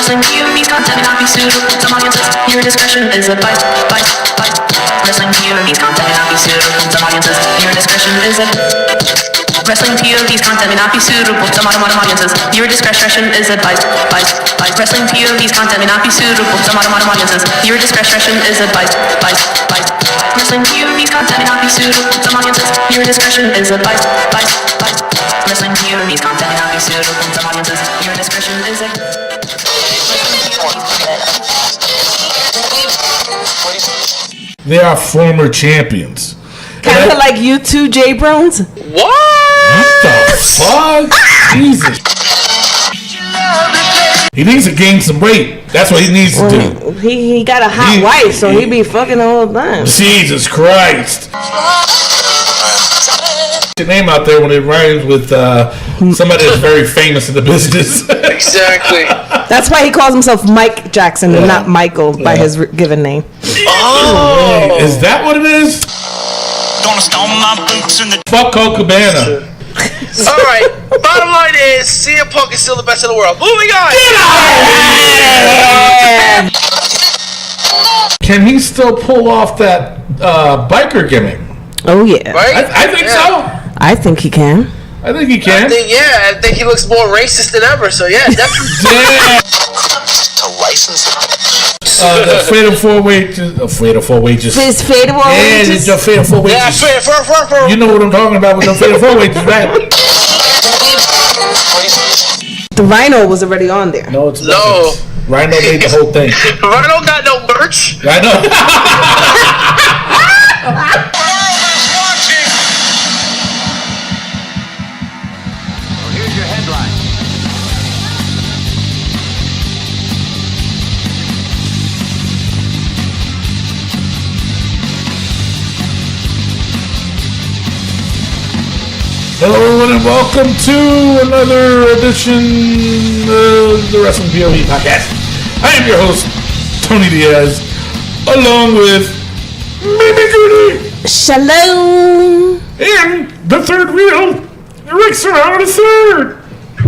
Wrestling POV's content may not be suitable to some audiences. Your discretion is advised. Wrestling POV's content may not be suitable to some audiences. Your discretion is advised. Wrestling POV's content may not be suitable to modern audiences. Your discretion is advised. Wrestling POV's content may not be suitable to modern audiences. Your discretion is advised. Wrestling POV's content may not be suitable to audiences. Your discretion is advised. Wrestling POV's content may not be suitable to audiences. Your discretion is advised. They are former champions. Kind of like you two, J. Browns. What the fuck? Jesus. He needs to gain some weight. That's what he needs to do. He got a hot wife, so he be fucking the whole time. Jesus Christ. Your name out there when it rhymes with somebody that's very famous in the business. Exactly. That's why he calls himself Mike Jackson and not Michael by his given name. Oh, is that what it is? Fuck Cole Cabana. Alright, bottom line is CM Punk is still the best in the world. Moving on! Can he still pull off that biker gimmick? Oh yeah. Right? I think so. I think he can. I think he can. I think he looks more racist than ever, so yeah, definitely. Damn. To license The fatal four wages. His fatal wages. It's your fatal four wages. Yeah, You know what I'm talking about with the fatal four wages, right? The Rhino was already on there. No, it's not. Rhino made the whole thing. Rhino got no merch. Rhino. Here's your headline. Hello everyone and welcome to another edition of the Wrestling POV podcast. I am your host, Tony Diaz, along with Mimi Goody. Shalom. And the third wheel, Rick Serrano III.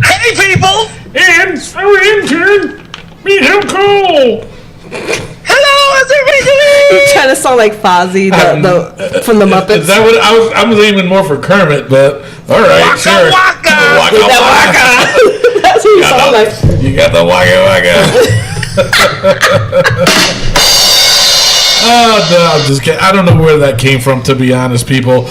Hey people! And our intern, Michelle Cole. Hello, how's everybody doing? I'm trying to sound like Fozzie the from the Muppets. Is that what I was aiming more for Kermit, but all right, Waka sure. waka! Waka. That's what you sound like. You got the waka. Oh, no, I'm just kidding. I don't know where that came from, to be honest, people.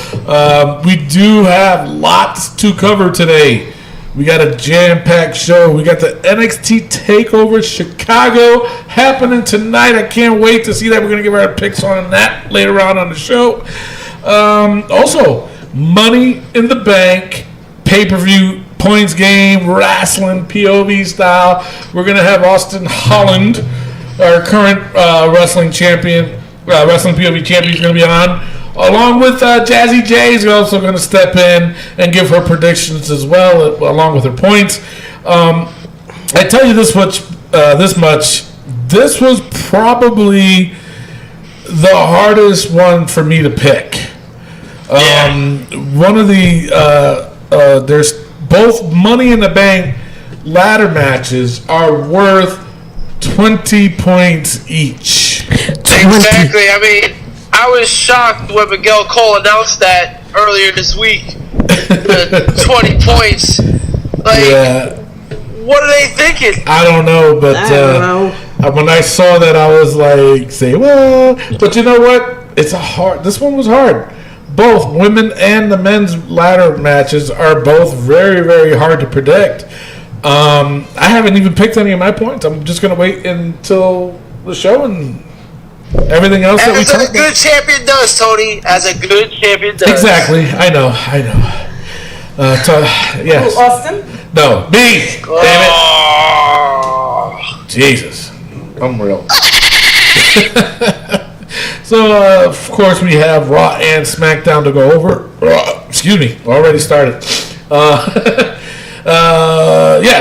We do have lots to cover today. We got a jam-packed show. We got the NXT Takeover Chicago happening tonight. I can't wait to see that. We're going to give our picks on that later on the show. Also, Money in the Bank, pay-per-view, points game, wrestling, POV style. We're going to have Austin Holland, our current wrestling champion, wrestling POV champion, is going to be on. Along with Jazzy J is also going to step in and give her predictions as well, along with her points. I tell you this much. This was probably the hardest one for me to pick. One of the there's both Money in the Bank ladder matches are worth 20 points each. Exactly. I mean, I was shocked when Miguel Cole announced that earlier this week. 20 points. Like, what are they thinking? I don't know, but when I saw that, I was like, but you know what? This one was hard. Both women and the men's ladder matches are both very, very hard to predict. I haven't even picked any of my points. I'm just going to wait until the show and everything else that we talk about. As a good champion does, Tony. As a good champion does. Exactly. I know. Yes. Who, Austin? No, me. Damn it. Jesus. Unreal. So, of course, we have Raw and SmackDown to go over. Excuse me. Already started.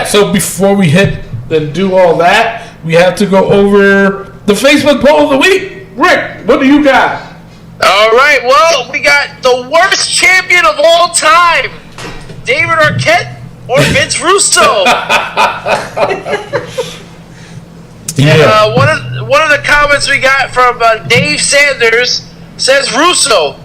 So before we hit and do all that, we have to go over the Facebook poll of the week. Rick, what do you got? All right, well, we got the worst champion of all time, David Arquette or Vince Russo. Yeah. And one of the comments we got from Dave Sanders says Russo,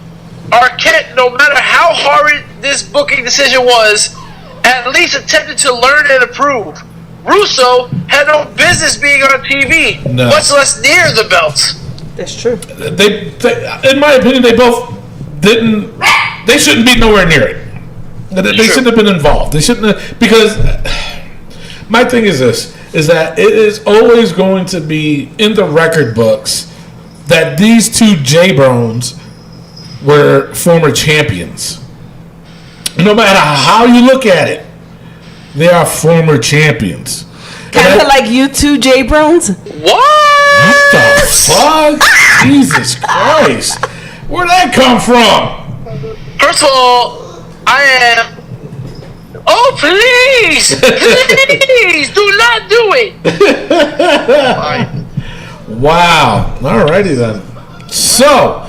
Arquette, no matter how horrid this booking decision was, at least attempted to learn and improve. Russo had no business being on TV, much less near the belt. That's true. They, in my opinion, they both didn't. They shouldn't be nowhere near it. They shouldn't have been involved. They shouldn't have, because my thing is this: is that it is always going to be in the record books that these two J-Brones were former champions. No matter how you look at it, they are former champions. Kind of like you two J-Brones. What the fuck? Jesus Christ. Where'd that come from? First of all, I am... Oh, please! Please! Do not do it! Fine. Wow. Alrighty then. So,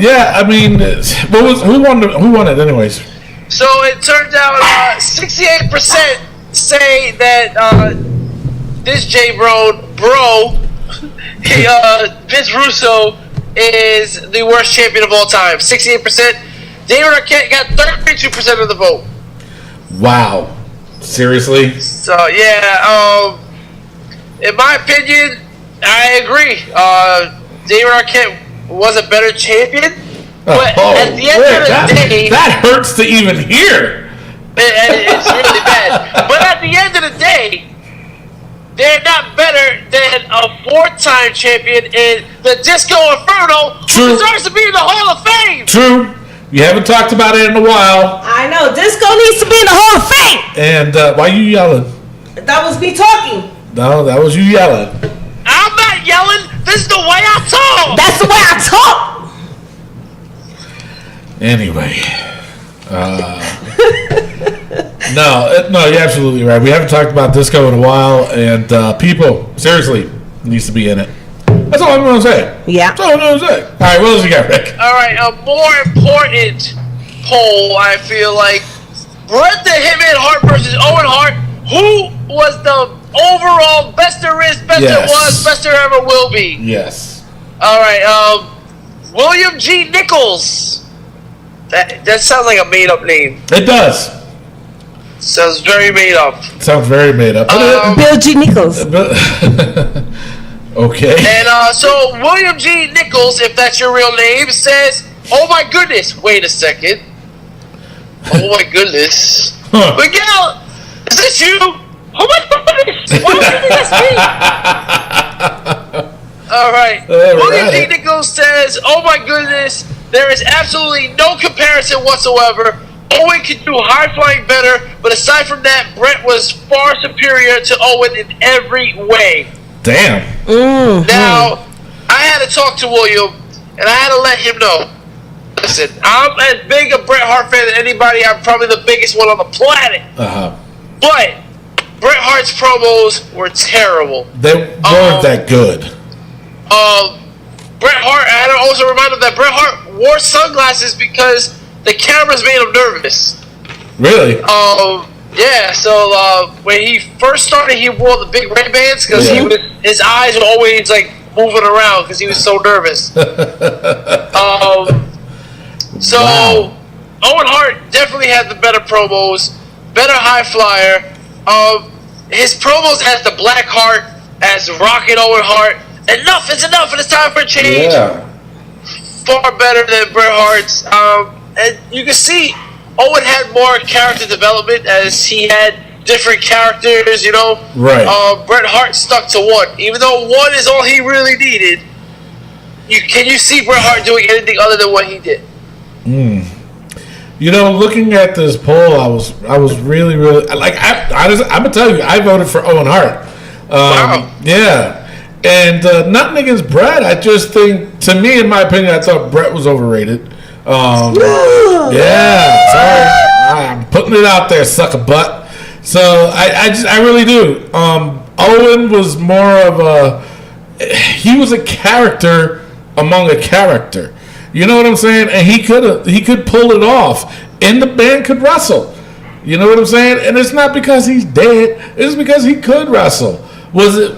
yeah, I mean, who won it anyways? So it turned out 68% say that this J-Bro, Vince Russo is the worst champion of all time. 68%. David Arquette got 32% of the vote. Wow. Seriously? So yeah, in my opinion, I agree. David Arquette was a better champion, but at the end of the day, that hurts to even hear. It's really bad. But at the end of the day, they're not better than a 4-time champion in the Disco Inferno, who deserves to be in the Hall of Fame. True. You haven't talked about it in a while. I know. Disco needs to be in the Hall of Fame. And why are you yelling? That was me talking. No, that was you yelling. I'm not yelling. This is the way I talk. That's the way I talk. Anyway. No, you're absolutely right. We haven't talked about Disco in a while, and people, seriously, needs to be in it. That's all I'm going to say. Yeah. That's all I'm going to say. All right, what else you got, Rick? All right, a more important poll, I feel like. Bret the Hitman Hart versus Owen Hart. Who was the overall best there is, best there was, best there ever will be? Yes. All right, William G. Nichols. That sounds like a made-up name. It does. Sounds very made up. Sounds very made up. Bill G. Nichols. Okay. And so William G. Nichols, if that's your real name, says, "Oh my goodness, wait a second. Oh my goodness. Miguel, is this you? Oh my goodness. Why do you think that's me?" All right. William G. Nichols says, "Oh my goodness, there is absolutely no comparison whatsoever. Owen could do high flying better, but aside from that, Bret was far superior to Owen in every way." Damn. Now, I had to talk to William, and I had to let him know. Listen, I'm as big a Bret Hart fan as anybody. I'm probably the biggest one on the planet. But Bret Hart's promos were terrible. They weren't that good. Bret Hart, I had to also remind him that Bret Hart wore sunglasses because the cameras made him nervous. Really? Yeah, so when he first started, he wore the big Ray-Bans because his eyes were always like moving around because he was so nervous. Owen Hart definitely had the better promos, better high flyer. His promos as the Black Heart, as Rocket Owen Hart. Enough is enough, and it's time for a change. Yeah. Far better than Bret Hart's. And you can see Owen had more character development as he had different characters, you know. Right. Bret Hart stuck to one. Even though one is all he really needed, can you see Bret Hart doing anything other than what he did? You know, looking at this poll, I was really like I'm gonna tell you, I voted for Owen Hart. Wow. Yeah. And nothing against Bret. I just think, to me, in my opinion, I thought Bret was overrated. Yeah, sorry. I'm putting it out there, sucker butt. So I really do. Owen was more of he was a character among a character. You know what I'm saying? And he could pull it off. And the band could wrestle. You know what I'm saying? And it's not because he's dead. It's because he could wrestle. Was it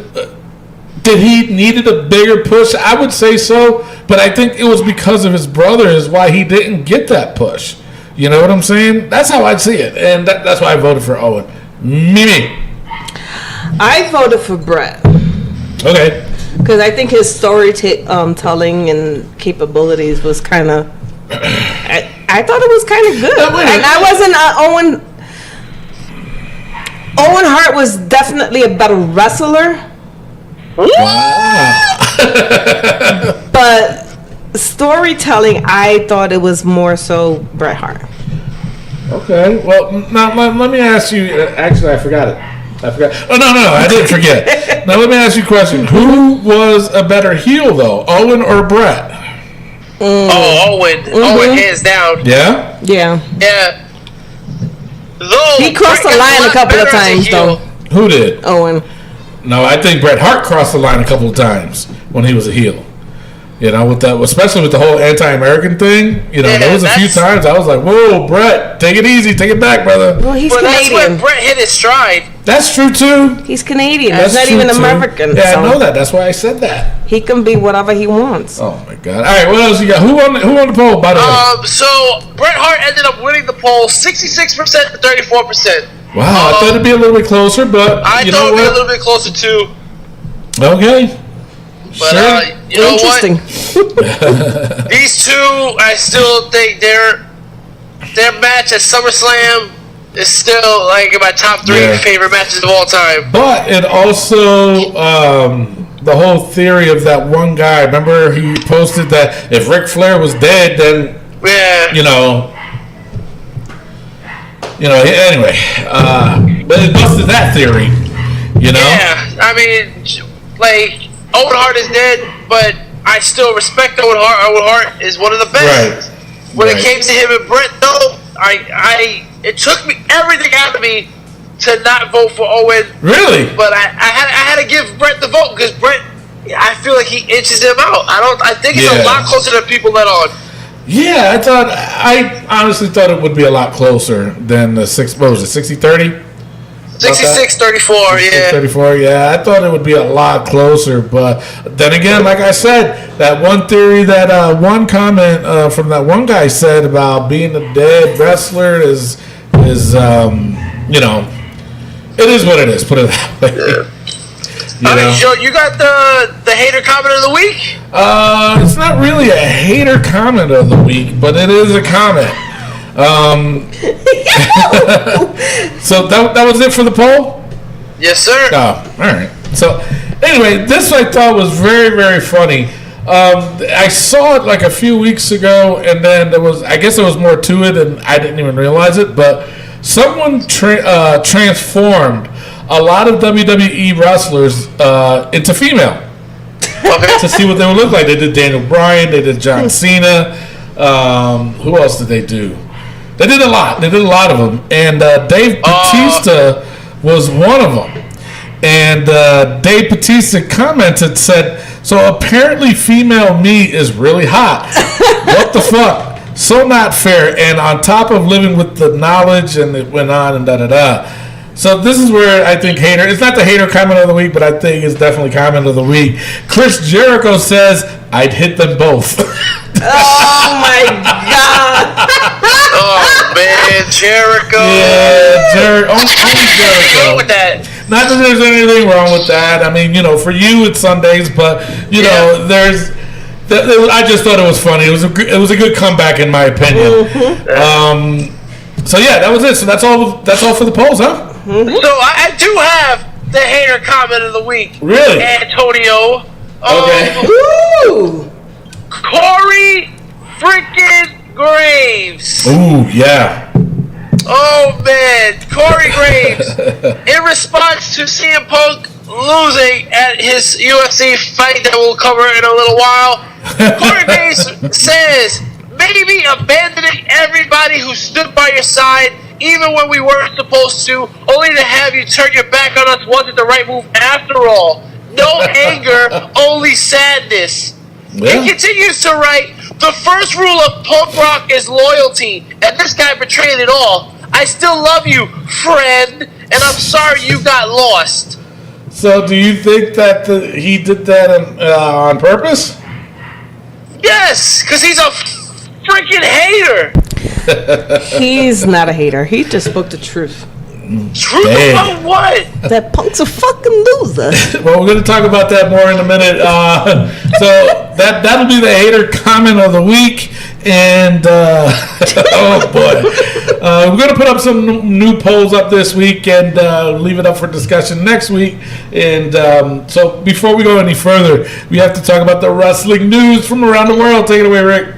Did he needed a bigger push? I would say so, but I think it was because of his brother is why he didn't get that push. You know what I'm saying? That's how I'd see it, and that's why I voted for Owen. Mimi. I voted for Brett. Okay. Because I think his storytelling and capabilities was kind of. I thought it was kind of good, and I wasn't Owen. Owen Hart was definitely a better wrestler. Wow. But storytelling, I thought it was more so Bret Hart. Okay. Well, now let me ask you. Actually, I forgot it. Oh, no, I didn't forget. Now, let me ask you a question. Who was a better heel, though? Owen or Bret? Oh, Owen. Owen, hands down. Yeah? Yeah. Yeah. Though, He crossed the line a couple of times, though. Who did? Owen. No, I think Bret Hart crossed the line a couple of times when he was a heel. You know, with that, especially with the whole anti-American thing. You know, there was a few times I was like, "Whoa, Bret, take it easy, take it back, brother." Well, he's Well, that's Canadian. when Bret hit his stride. That's true too. He's Canadian. That's He's not true, even too. American. Yeah, so I know that. That's why I said that. he can be whatever he wants. Oh my God! All right, what else you got? Who won the poll? By the way. So Bret Hart ended up winning the poll 66% to 34%. Wow, I thought it'd be a little bit closer, but I you thought know it'd be a what? little bit closer too. Okay. But Sure. you know Interesting. what? These two, I still think their match at SummerSlam is still like in my top 3 favorite matches of all time. But it also the whole theory of that one guy. Remember, he posted that if Ric Flair was dead, then Yeah. Anyway, but it busted that theory. You know. Yeah, I mean, like Owen Hart is dead, but I still respect Owen Hart. Owen Hart is one of the best. Right. When it came to him and Brett, though, it took me everything out of me to not vote for Owen. Really? But I had to give Brett the vote because Brett, I feel like he inches him out. I think it's a lot closer than people let on. Yeah, I honestly thought it would be a lot closer than the 60-30? 66-34, yeah. 34, yeah. I thought it would be a lot closer, but then again, like I said, that one theory, that one comment from that one guy said about being a dead wrestler is it is what it is. Put it that way. Yeah. You got the hater comment of the week? It's not really a hater comment of the week, but it is a comment. So that was it for the poll? Yes, sir. Oh, all right. So anyway, this I thought was very, very funny. I saw it like a few weeks ago, and then I guess there was more to it, and I didn't even realize it. But someone transformed a lot of WWE wrestlers into female. Okay. To see what they would look like. They did Daniel Bryan, they did John Cena. Who else did they do? They did a lot. They did a lot of them. And Dave Bautista was one of them. And Dave Bautista commented, said, "So apparently female me is really hot. What the fuck? So not fair. And on top of living with the knowledge," and it went on and da-da-da. So this is where I think hater, it's not the hater comment of the week, but I think it's definitely comment of the week. Chris Jericho says, "I'd hit them both." Oh my God! Oh man, Jericho. Yeah, only Jericho. What's wrong with that? Not that there's anything wrong with that. I mean, for you it's Sundays, but there's. I just thought it was funny. It was a good comeback in my opinion. So yeah, that was it. So that's all for the polls, huh? So I do have the hater comment of the week. Really? Antonio. Okay. Ooh! Corey freaking Graves. Ooh, yeah. Oh man, Corey Graves. In response to CM Punk losing at his UFC fight that we'll cover in a little while, Corey Graves says, "Maybe abandoning everybody who stood by your side, even when we weren't supposed to, only to have you turn your back on us wasn't the right move after all. No anger, only sadness." Yeah. He continues to write, "The first rule of punk rock is loyalty, and this guy betrayed it all. I still love you, friend, and I'm sorry you got lost." So, do you think that he did that on purpose? Yes, because he's a freaking hater. He's not a hater. He just spoke the truth. Truth about what? That Punk's a fucking loser. Well, we're going to talk about that more in a minute. So that'll be the hater comment of the week. And, oh boy. We're going to put up some new polls up this week and leave it up for discussion next week. And so before we go any further, we have to talk about the wrestling news from around the world. Take it away, Rick.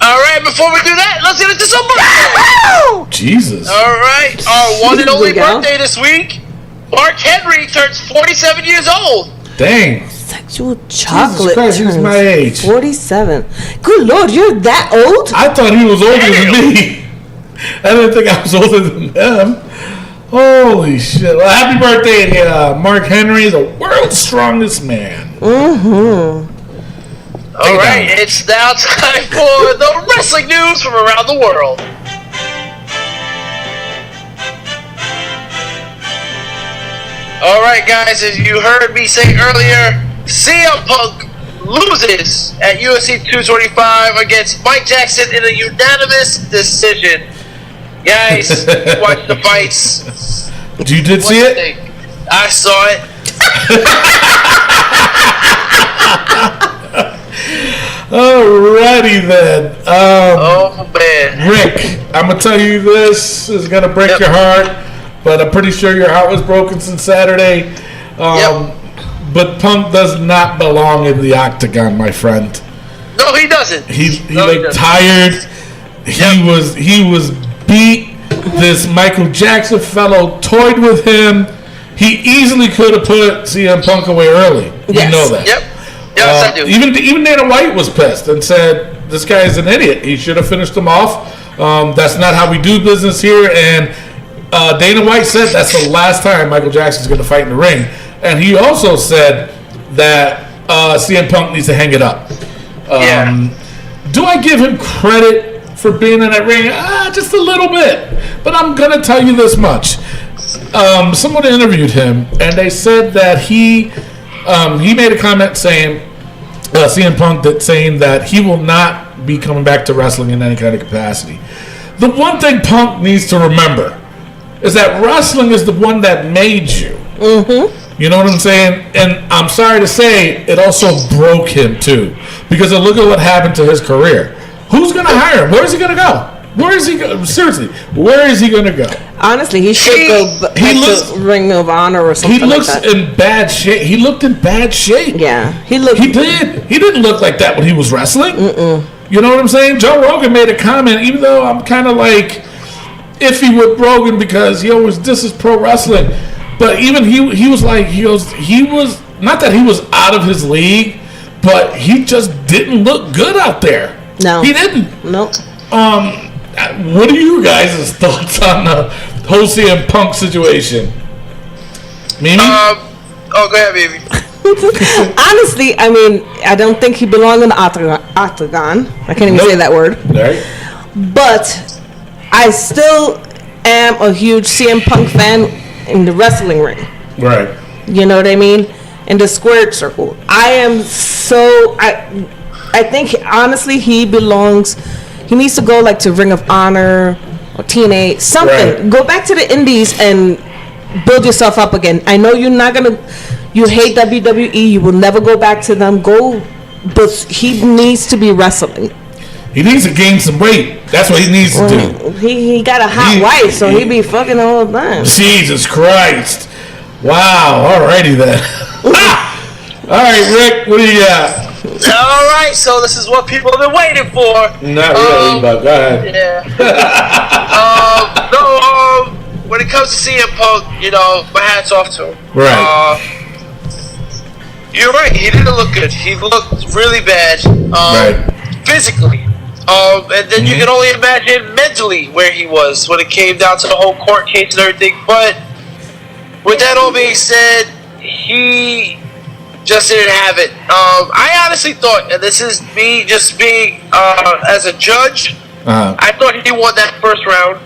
All right, before we do that, let's get into some birthdays. Jesus. All right, our one and only Here we go. birthday this week, Mark Henry turns 47 years old. Dang. Sexual chocolate Christ, he's turns my age. 47. Good Lord, you're that old? I thought he was older than me. I didn't think I was older than him. Holy shit. Well, happy birthday, Mark Henry, the world's strongest man. Mm-hmm. All right, it's now time for the wrestling news from around the world. All right, guys, as you heard me say earlier, CM Punk loses at UFC 225 against Mike Jackson in a unanimous decision. Guys, watch the fights. You did see it? I saw it. Alrighty then. Oh man, Rick, I'm gonna tell you this is gonna break your heart, but I'm pretty sure your heart was broken since Saturday. But Punk does not belong in the octagon, my friend. no, he doesn't. He looked tired. He was beat. This Michael Jackson fellow toyed with him. He easily could have put CM Punk away early. Yes. You know that. Yep. Yes, I do. Even Dana White was pissed and said, "This guy is an idiot. He should have finished him off. That's not how we do business here." And Dana White said that's the last time Michael Jackson's going to fight in the ring. And he also said that CM Punk needs to hang it up. Do I give him credit for being in that ring? Just a little bit. But I'm going to tell you this much. Someone interviewed him, and they said that he made a comment saying, CM Punk, saying that he will not be coming back to wrestling in any kind of capacity. The one thing Punk needs to remember is that wrestling is the one that made you. Mm-hmm. You know what I'm saying? And I'm sorry to say, it also broke him too. Because look at what happened to his career. Who's going to hire him? Where is he going to go? Where is he going? Seriously, where is he going to go? Honestly, he should go back to Ring of Honor or something like that. He looks in bad shape. He looked in bad shape. Yeah, he looked. He did. He didn't look like that when he was wrestling. You know what I'm saying? Joe Rogan made a comment, even though I'm kind of like iffy with Rogan because he always disses pro wrestling. But even he was like, he was not that he was out of his league, but he just didn't look good out there. No, he didn't. Nope. What are you guys' thoughts on the whole CM Punk situation? Mimi? Oh, go ahead, baby. Honestly, I mean, I don't think he belonged in the octagon. I can't even say that word. Right. But I still am a huge CM Punk fan in the wrestling ring. Right. You know what I mean? In the squared circle. I think honestly he belongs. He needs to go like to Ring of Honor or TNA, something. Right. Go back to the indies and build yourself up again. I know you're not gonna. You hate WWE. You will never go back to them. Go, but he needs to be wrestling. He needs to gain some weight. That's what he needs to do. He got a hot wife, so he be fucking all the time. Jesus Christ! Wow. Alrighty then. All right, Rick. What do you got? All right, so this is what people have been waiting for. Not really, but go ahead. Yeah. When it comes to CM Punk, you know, my hat's off to him. Right. You're right. He didn't look good. He looked really bad. Right. Physically. And then you can only imagine mentally where he was when it came down to the whole court case and everything. But with that all being said, he just didn't have it. I honestly thought, and this is me just being as a judge, I thought he won that first round.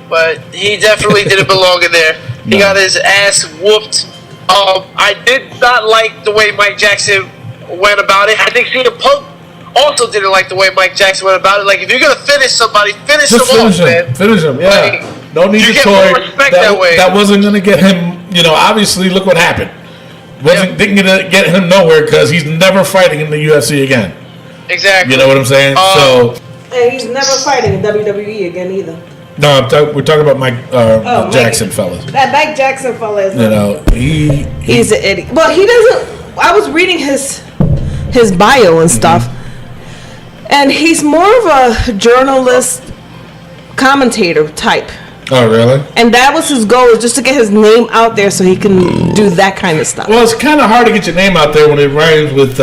But he definitely didn't belong in there. He got his ass whooped I did not like the way Mike Jackson went about it. I think CM Punk also didn't like the way Mike Jackson went about it. Like, if you're gonna finish somebody, finish Just them finish off, him. man. Finish him, yeah. Like, don't need you to get toy. more respect that way. That wasn't going to get him, obviously, look what happened. Didn't get him nowhere because he's never fighting in the UFC again. Exactly. You know what I'm saying? And he's never fighting in WWE again either. No, we're talking about Mike Jackson, fellas. That Mike Jackson fella is he's an idiot. Well, he doesn't. I was reading his bio and stuff, and he's more of a journalist, commentator type. Oh, really? And that was his goal, is just to get his name out there so he can do that kind of stuff. Well, it's kind of hard to get your name out there when it rhymes with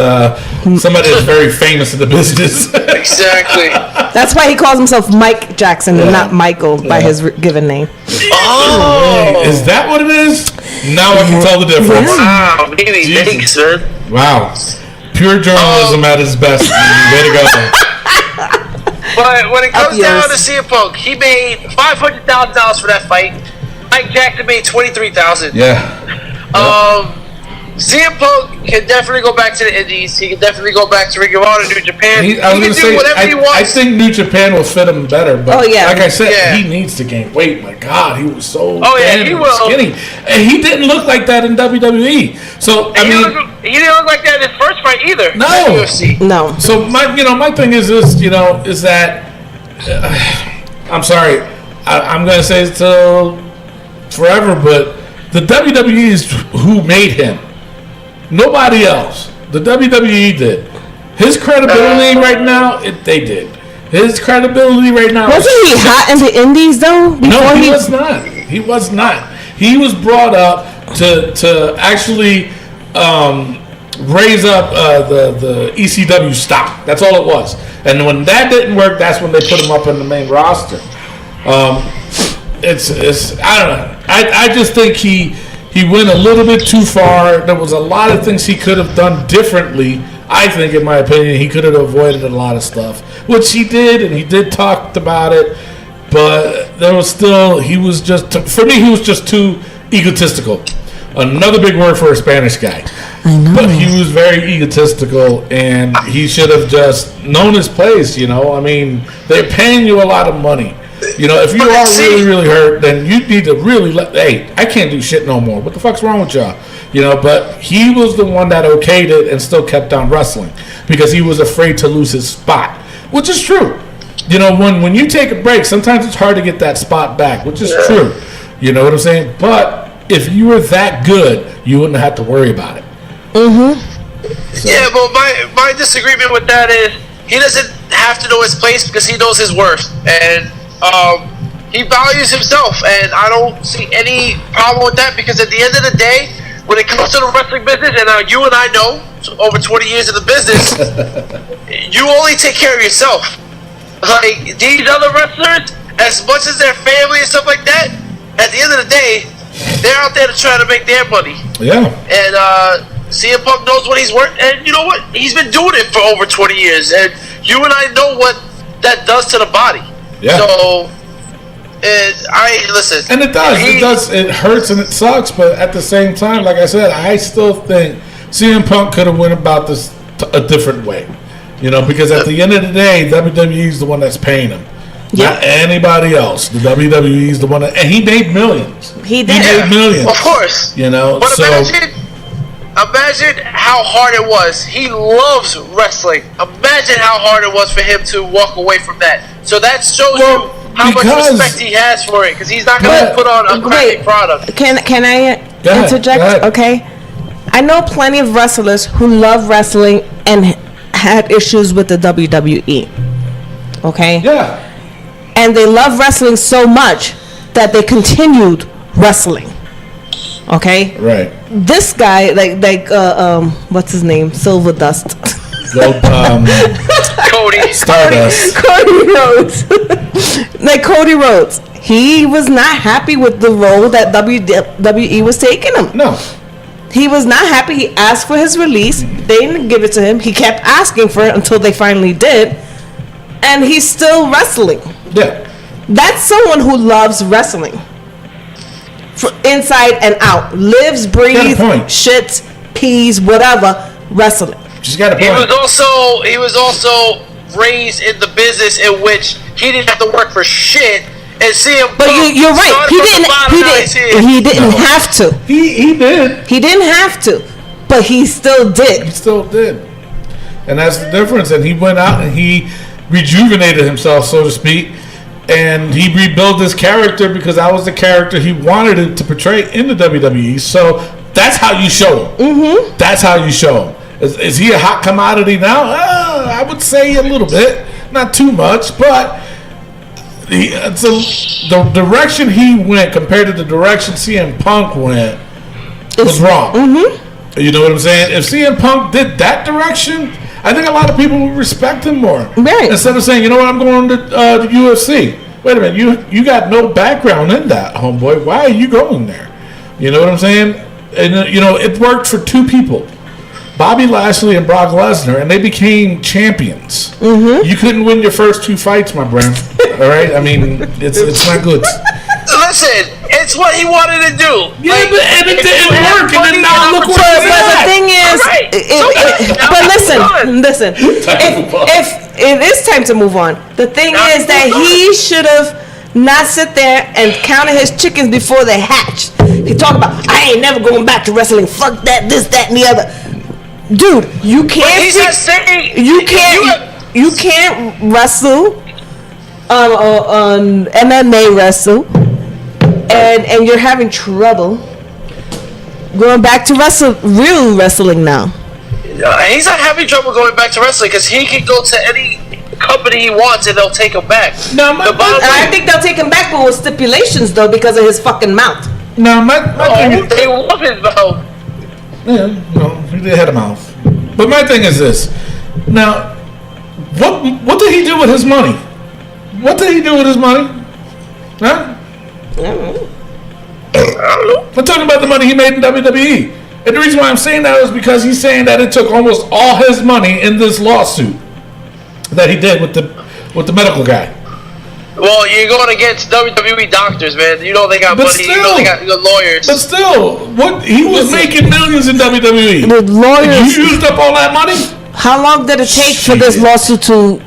somebody that's very famous in the business. Exactly. That's why he calls himself Mike Jackson and not Michael by his given name. Oh, is that what it is? Now I can tell the difference. Wow, maybe. Thanks, man. Wow. Pure journalism at its best. Way to go. But when it comes down to CM Punk, he made $500,000 for that fight. Mike Jackson made $23,000. Yeah. CM Punk can definitely go back to the Indies. He can definitely go back to Ring of Honor, New Japan. He can do whatever he wants. I think New Japan will fit him better. But like I said, he needs to gain weight. My God, he was so skinny. And he didn't look like that in WWE. So he didn't look like that in his first fight either. No. So my thing is this, is that I'm sorry, I'm gonna say it till forever, but the WWE is who made him. Nobody else. The WWE did. His credibility right now, they did. His credibility right now. Wasn't he hot in the Indies though? No, he was not. He was not. He was brought up to actually raise up the ECW stock. That's all it was. And when that didn't work, that's when they put him up in the main roster. It's I don't know. I just think he went a little bit too far. There was a lot of things he could have done differently. I think, in my opinion, he could have avoided a lot of stuff, which he did, and he did talk about it. But there was still, for me, he was just too egotistical. Another big word for a Spanish guy. I know. But he was very egotistical, and he should have just known his place. I mean, they're paying you a lot of money. If you are really, really hurt, then you need to really hey, I can't do shit no more. What the fuck's wrong with y'all? But he was the one that okayed it and still kept on wrestling because he was afraid to lose his spot, which is true. When you take a break, sometimes it's hard to get that spot back, which is true. You know what I'm saying? But if you were that good, you wouldn't have to worry about it. So. Yeah, but my disagreement with that is he doesn't have to know his place because he knows his worth. And he values himself, and I don't see any problem with that because at the end of the day, when it comes to the wrestling business, and you and I know, over 20 years in the business, you only take care of yourself. Like, these other wrestlers, as much as their family and stuff like that, at the end of the day, they're out there to try to make their money. Yeah. And CM Punk knows what he's worth, and you know what? He's been doing it for over 20 years, and you and I know what that does to the body. Yeah. So, listen. And it does. It hurts and it sucks, but at the same time, like I said, I still think CM Punk could have went about this a different way. Because at the end of the day, WWE is the one that's paying him. Not anybody else. The WWE is the one and he made millions. He did. He made millions. Of course. But imagine how hard it was. He loves wrestling. Imagine how hard it was for him to walk away from that. So that shows you how much respect he has for it, because he's not going to put on a crappy product. Can I interject? Okay. I know plenty of wrestlers who love wrestling and had issues with the WWE. Okay? Yeah. And they love wrestling so much that they continued wrestling. Okay? Right. This guy, what's his name? Silver Dust. Cody. Stardust. Cody Rhodes. Cody Rhodes. He was not happy with the role that WWE was taking him. No. He was not happy. He asked for his release. They didn't give it to him. He kept asking for it until they finally did. And he's still wrestling. Yeah. That's someone who loves wrestling. inside and out. Lives, breathes, point. shits, pees, whatever, wrestling. She's got a He point. was also raised in the business in which he didn't have to work for shit. And see him. But you're right. He didn't have to. He did. He didn't have to, but he still did. He still did. And that's the difference. And he went out and he rejuvenated himself, so to speak, and he rebuilt his character because that was the character he wanted it to portray in the WWE. So that's how you show him. Mm-hmm. That's how you show him. Is he a hot commodity now? I would say a little bit, not too much, but the direction he went compared to the direction CM Punk went was wrong. Mm-hmm. You know what I'm saying? If CM Punk did that direction, I think a lot of people would respect him more. Right. Instead of saying, you know what, I'm going to the UFC. Wait a minute, you got no background in that, homeboy. Why are you going there? You know what I'm saying? And it worked for two people, Bobby Lashley and Brock Lesnar, and they became champions. Mm-hmm. You couldn't win your first two fights, my friend. All right, I mean, it's not good. Listen, it's what he wanted to do. Yeah, and it didn't work. And then now look what he's But the thing is, but listen. If it is time to move on, the thing is that he should have not sit there and counted his chickens before they hatched. He talked about, I ain't never going back to wrestling. Fuck that, this, that, and the other. Dude, you can't. You can't wrestle on MMA wrestle, and you're having trouble going back to real wrestling now. He's not having trouble going back to wrestling because he can go to any company he wants and they'll take him back. No, I think they'll take him back, but with stipulations though because of his fucking mouth. No, my thing. They love his mouth. Yeah, no, he had a mouth. But my thing is this. Now, what did he do with his money? What did he do with his money? Huh? I don't know. I'm talking about the money he made in WWE. And the reason why I'm saying that is because he's saying that it took almost all his money in this lawsuit that he did with the medical guy. Well, you're going against WWE doctors, man. You know they got money. You know they got good lawyers. But still, what he was making millions in WWE. With lawyers, you used up all that money. How long did it take for this lawsuit to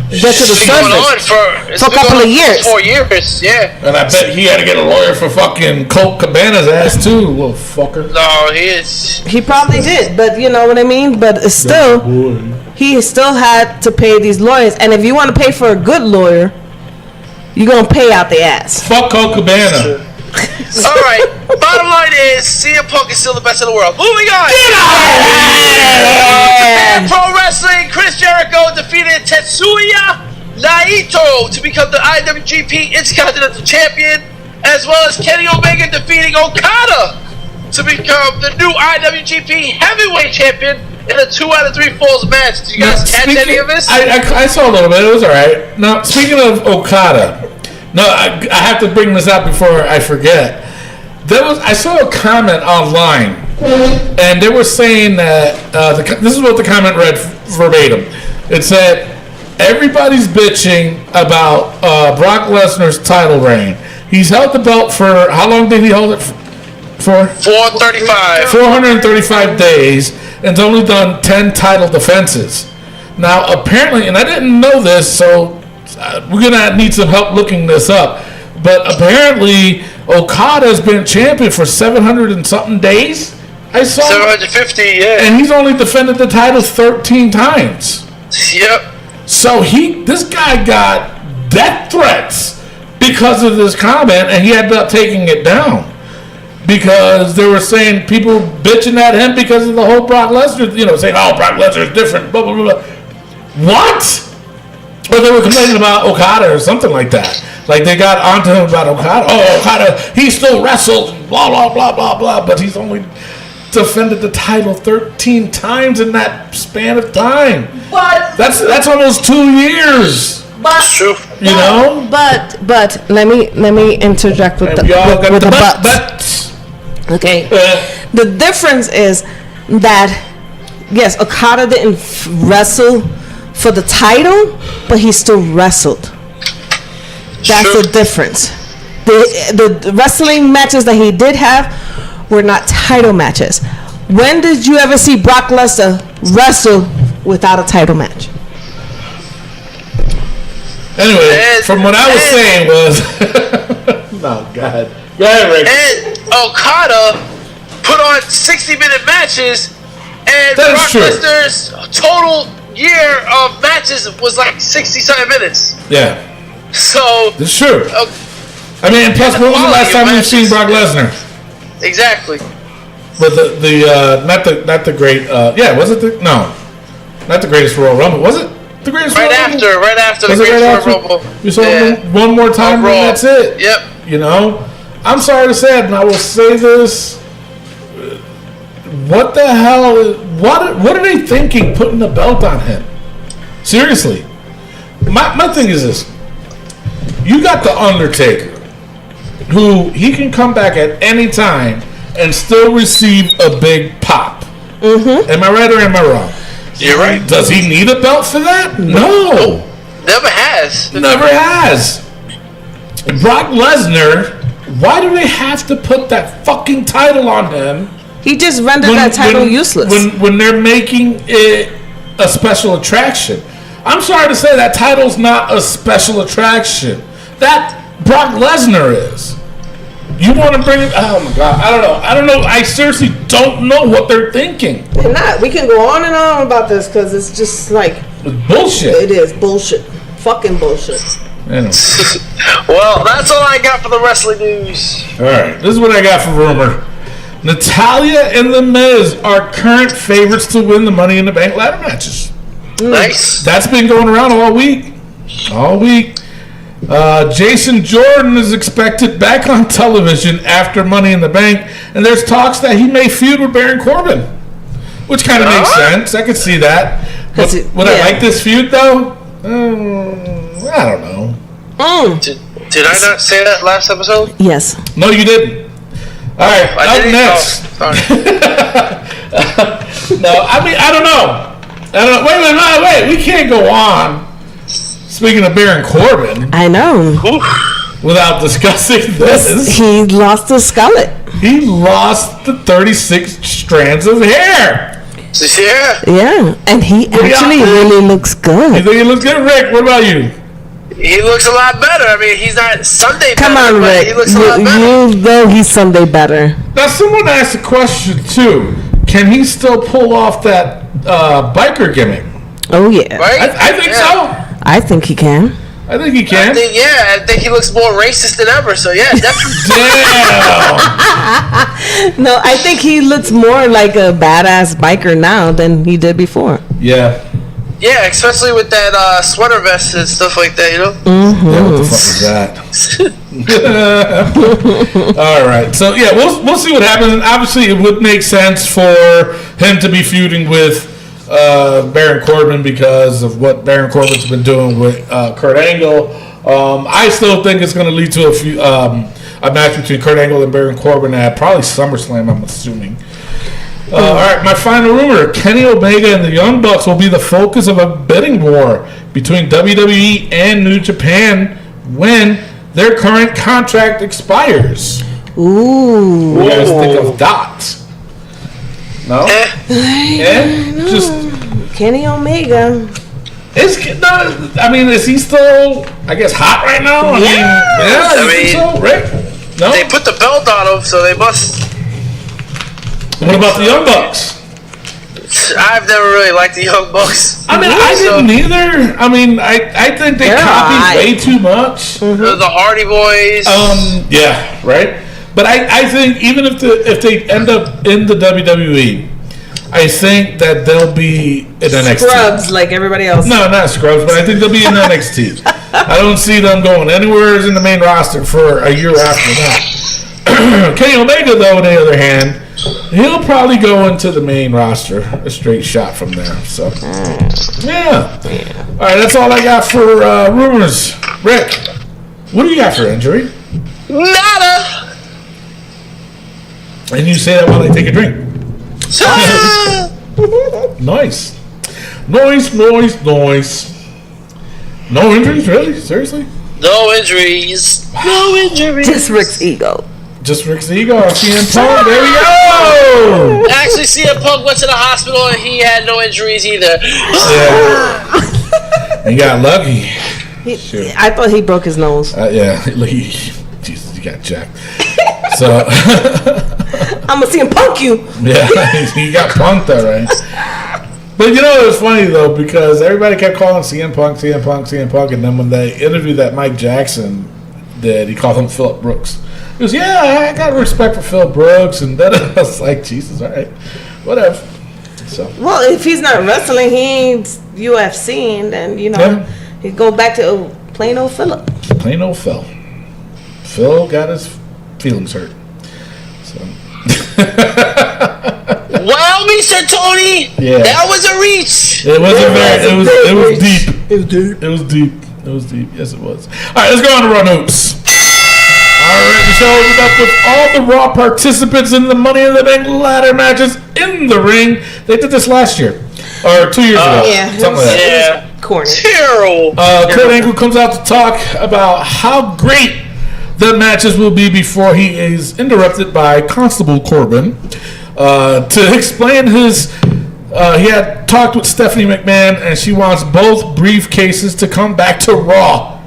get to the surface? For a couple of years. 4 years, yeah. And I bet he had to get a lawyer for fucking Colt Cabana's ass too, little fucker. No, he is. He probably did, but you know what I mean. But still, he still had to pay these lawyers. And if you want to pay for a good lawyer, you're gonna pay out the ass. Fuck Colt Cabana. All right. Bottom line is, CM Punk is still the best in the world. Moving on. Get out of Japan Pro Wrestling. Chris Jericho defeated Tetsuya Naito to become the IWGP Intercontinental Champion, as well as Kenny Omega defeating Okada to become the new IWGP Heavyweight Champion in a 2 out of 3 falls match. Did you guys catch any of this? I saw a little bit. It was all right. Now, speaking of Okada, I have to bring this up before I forget. I saw a comment online, and they were saying that this is what the comment read verbatim. It said, everybody's bitching about Brock Lesnar's title reign. He's held the belt for, how long did he hold it for? 435. 435 days, and has only done 10 title defenses. Now, apparently, and I didn't know this, so we're going to need some help looking this up, but apparently Okada's been champion for 700 and something days. I saw 750, yeah. And he's only defended the title 13 times. Yep. So this guy got death threats because of this comment, and he ended up taking it down because they were saying, people bitching at him because of the whole Brock Lesnar, saying, oh, Brock Lesnar is different, blah, blah, blah, blah. What? Or they were complaining about Okada or something like that. Like they got onto him about Okada. Oh, Okada, he still wrestles, blah, blah, blah, blah, blah, but he's only defended the title 13 times in that span of time. But that's almost 2 years. But true. You know? But let me interject with the buts. Okay. The difference is that yes, Okada didn't wrestle for the title, but he still wrestled. That's the difference. the wrestling matches that he did have were not title matches. When did you ever see Brock Lesnar wrestle without a title match? Anyway, from what I was saying was, no, go ahead, Rick. And Okada put on 60-minute matches, and Brock Lesnar's total year of matches was like 60-something minutes. Yeah. So that's true. I mean, and plus, when was the last time we've seen Brock Lesnar? Exactly. But not the great. Was it not the greatest Royal Rumble? Was it the greatest? Right after the greatest Royal Rumble. We saw him one more time, and that's it. Yep. You know, I'm sorry to say it, and I will say this. What the hell? What are they thinking putting the belt on him? Seriously. My thing is this. You got The Undertaker, who he can come back at any time and still receive a big pop. Mm-hmm. Am I right or am I wrong? You're right. Does he need a belt for that? No. Never has. Never has. Brock Lesnar, why do they have to put that fucking title on him? He just rendered that title useless. When they're making it a special attraction. I'm sorry to say that title's not a special attraction. That Brock Lesnar is. You want to bring it? Oh my God! I don't know. I seriously don't know what they're thinking. They're not. We can go on and on about this because it's just like it's bullshit. It is bullshit. Fucking bullshit. Anyway. Well, that's all I got for the wrestling news. All right, this is what I got for rumor. Natalya and The Miz are current favorites to win the Money in the Bank ladder matches. Nice. That's been going around all week. Jason Jordan is expected back on television after Money in the Bank, and there's talks that he may feud with Baron Corbin, which kind of makes sense. I could see that. Would I like this feud though? I don't know. Did I not say that last episode? Yes. No, you didn't. All right, up next. Oh, No, I mean I don't know. Wait. We can't go on. Speaking of Baron Corbin, I know. Without discussing this, he lost the skullet. He lost the 36 strands of hair. Yeah, and he actually really looks good. You think he looks good, Rick? What about you? He looks a lot better. I mean, he's not Sunday better. Come on, Rick. He looks a lot better. You know he's Sunday better. Now, someone asked a question too. Can he still pull off that biker gimmick? Oh yeah, right? I think so. I think he can. I think he can. I think he looks more racist than ever. So yeah, definitely. Damn. No, I think he looks more like a badass biker now than he did before. Yeah. Yeah, especially with that sweater vest and stuff like that, you know? Mm-hmm. Yeah, what the fuck is that? All right. So, yeah, we'll see what happens. And obviously, it would make sense for him to be feuding with Baron Corbin because of what Baron Corbin's been doing with Kurt Angle. I still think it's going to lead to a match between Kurt Angle and Baron Corbin at probably SummerSlam, I'm assuming. All right, my final rumor. Kenny Omega and the Young Bucks will be the focus of a bidding war between WWE and New Japan when their current contract expires. Ooh. What do you guys think of that? No? Just Kenny Omega. Is he still, I guess, hot right now? I think so, Rick? No? They put the belt on him, so they must... What about the Young Bucks? I've never really liked the Young Bucks. I mean, I didn't either. I mean, I think they copied way too much. Mm-hmm. The Hardy Boys. Yeah, right. But I think even if they end up in the WWE, I think that they'll be in NXT. Scrubs like everybody else. No, not scrubs, but I think they'll be in NXT. I don't see them going anywhere in the main roster for a year after that. Kenny Omega, though, on the other hand, he'll probably go into the main roster, a straight shot from there. So, yeah. All right, that's all I got for rumors. Rick, what do you got for injury? Nada. And you say that while I take a drink. Nice. No injuries, really? Seriously? No injuries. No injuries. Just Rick's ego. Just Rick's ego on CM Punk. There we go. Actually, CM Punk went to the hospital and he had no injuries either. Yeah. He got lucky. I thought he broke his nose. Yeah. Jesus, he got jacked. So. I'm gonna CM Punk you. Yeah, he got punked, all right. But you know, it was funny though because everybody kept calling CM Punk, CM Punk, CM Punk, and then when they interviewed that Mike Jackson did, he called him Phillip Brooks. He goes, "Yeah, I got respect for Phillip Brooks," and then I was like, "Jesus, all right, whatever." So, well, if he's not wrestling, he ain't UFC, and then he go back to plain old Phillip. Plain old Phil. Phil got his feelings hurt. So. Well, Mr. Tony, that was a reach. It was deep. It was deep. Yes, it was. All right, let's go on to Raw Notes. All right, the show is up with all the Raw participants in the Money in the Bank ladder matches in the ring. They did this last year or 2 years ago. Yeah, something like that. Yeah, corny. Terrible. Kurt Angle comes out to talk about how great the matches will be before he is interrupted by Constable Corbin to explain his. He had talked with Stephanie McMahon, and she wants both briefcases to come back to Raw.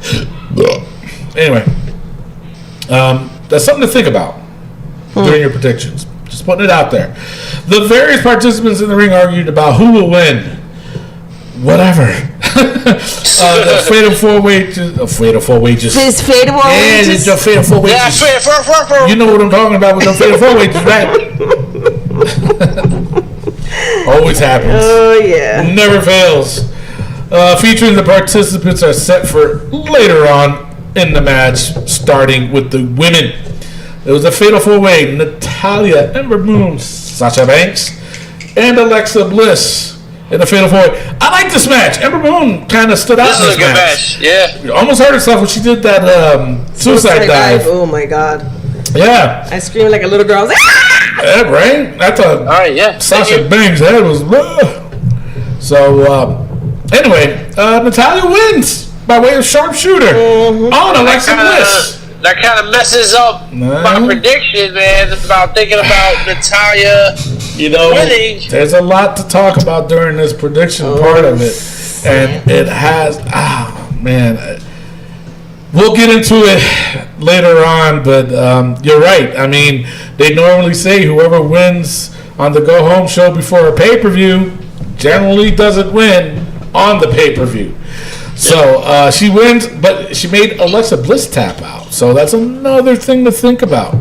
Anyway, that's something to think about during your predictions. Just putting it out there. The various participants in the ring argued about who will win. Whatever. The fatal four wages. Fatal four wages. His fatal four wages. Yeah, it's your fatal four wages. Yeah, you know what I'm talking about with the fatal four wages, right? Always happens. Oh yeah. Never fails. Featuring the participants are set for later on in the match, starting with the women. It was a fatal four-way: Natalya, Ember Moon, Sasha Banks, and Alexa Bliss. In the fatal four-way. I like this match. Ember Moon kind of stood out in this is a good match. Yeah. You almost hurt herself when she did that suicide dive. Oh my god. Yeah. I screamed like a little girl. I was like, ah! Yeah, right? I thought Sasha Banks' head was... So, anyway, Natalya wins by way of sharpshooter on Alexa Bliss. That kind of messes up my prediction, man, about thinking about Natalya winning. There's a lot to talk about during this prediction part of it. And it has... man. We'll get into it later on, but you're right. I mean, they normally say whoever wins on the go-home show before a pay-per-view generally doesn't win on the pay-per-view. So she wins, but she made Alexa Bliss tap out. So that's another thing to think about.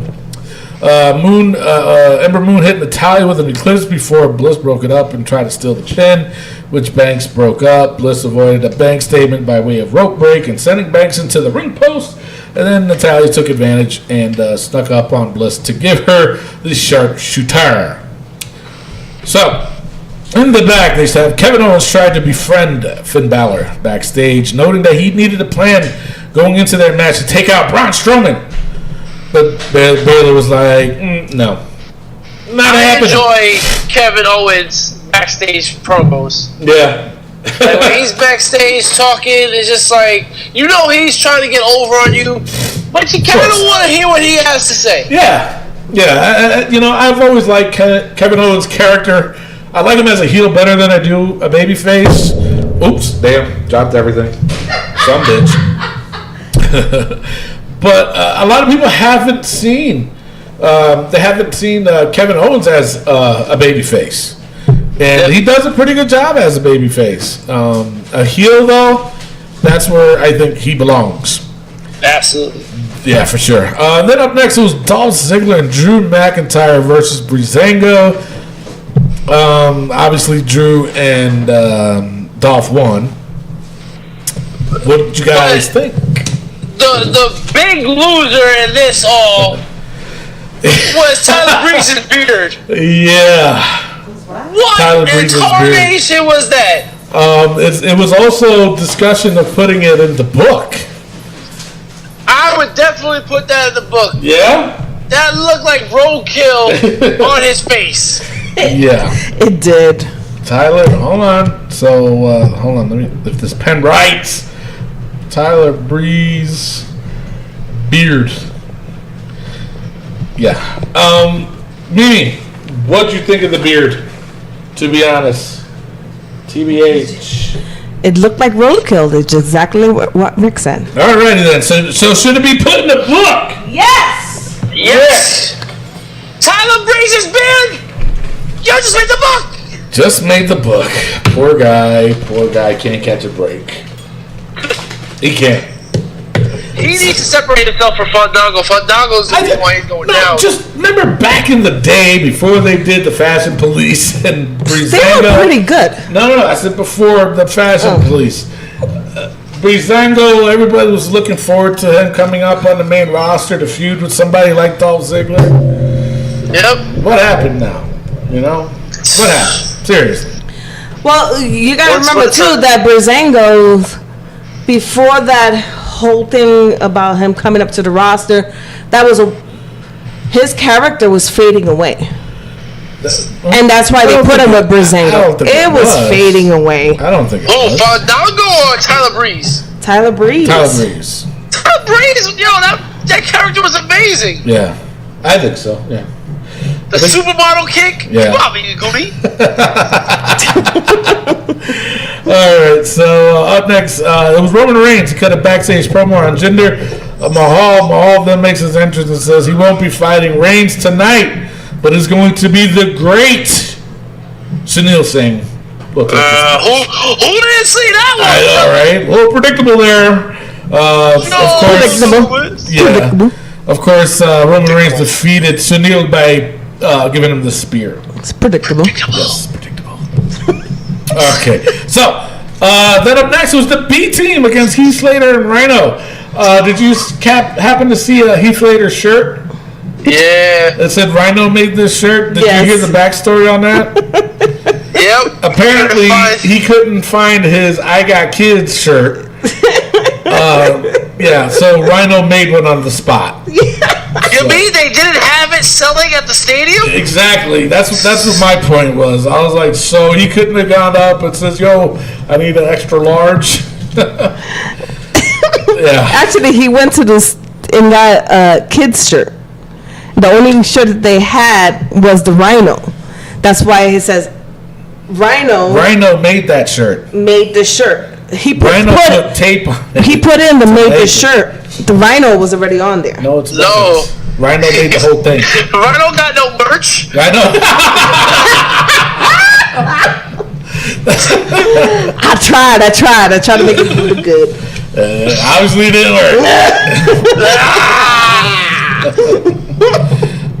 Ember Moon hit Natalya with an Eclipse before Bliss broke it up and tried to steal the pin, which Banks broke up. Bliss avoided a Banks statement by way of rope break and sending Banks into the ring post. And then Natalya took advantage and snuck up on Bliss to give her the sharpshooter. So, in the back, they said Kevin Owens tried to befriend Finn Balor backstage, noting that he needed a plan going into their match to take out Braun Strowman. But Balor was like, no. Not happening. I enjoy Kevin Owens' backstage promos. Yeah. Like when he's backstage talking, it's just like, he's trying to get over on you, but you kind of want to hear what he has to say. Yeah. Yeah. I've always liked Kevin Owens' character. I like him as a heel better than I do a babyface. Oops, damn, dropped everything. Some bitch. But a lot of people haven't seen Kevin Owens as a babyface. And he does a pretty good job as a babyface. A heel, though, that's where I think he belongs. Absolutely. Yeah, for sure. Then up next, it was Dolph Ziggler and Drew McIntyre versus Breezango. Obviously, Drew and Dolph won. What did you guys think? The big loser in this all was Tyler Breeze's beard. Yeah. What incarnation was that? It was also discussion of putting it in the book. I would definitely put that in the book. Yeah? That looked like roadkill on his face. Yeah. It did. Tyler, hold on. So, hold on. Let me, if this pen writes. Tyler Breeze beard. Yeah. Mimi, what'd you think of the beard? To be honest, TBH. It looked like roadkill. It's exactly what Rick said. Alrighty then. So should it be put in the book? Yes. Yes. Tyler Breeze's beard. You just made the book. Just made the book. Poor guy can't catch a break. He can't. He needs to separate himself from Fandango. Fandango's the point he's going down. Just remember back in the day before they did the Fashion Police and Breezango. They were pretty good. No. I said before the Fashion Police. Breezango, everybody was looking forward to him coming up on the main roster to feud with somebody like Dolph Ziggler. Yep. What happened now? You know? What happened? Seriously. Well, you gotta remember too that Breezango, before that whole thing about him coming up to the roster, his character was fading away, and that's why they put him with Breezango. It was fading away. I don't think it was. Fandango or Tyler Breeze? Tyler Breeze. Tyler Breeze. Tyler Breeze, that character was amazing. Yeah, I think so. Yeah. The supermodel kick? Yeah. Come on, you Goonie. Alright, so up next, it was Roman Reigns. He cut a backstage promo on Jinder Mahal then makes his entrance and says he won't be fighting Reigns tonight, but is going to be the great Sunil Singh. Who didn't see that one? I know, right? A little predictable there. Of course, Roman Reigns defeated Sunil by giving him the spear. It's predictable. Yes, predictable. Okay, so then up next was the B team against Heath Slater and Rhino. Did you happen to see a Heath Slater shirt? Yeah. It said Rhino made this shirt. Did you hear the backstory on that? Yep. Apparently, he couldn't find his I Got Kids shirt. So Rhino made one on the spot. You mean they didn't have it selling at the stadium? Exactly. That's what my point was. I was like, so he couldn't have gone up and says, "Yo, I need an extra large." Yeah. Actually, he went to this in that kids shirt. The only shirt that they had was the Rhino. That's why he says Rhino made that shirt. Made the shirt. He put tape on it. He put in the made the shirt. The Rhino was already on there. No, it's not. No. Rhino made the whole thing. Rhino got no merch. I know. I tried to make it look good. Obviously it didn't work.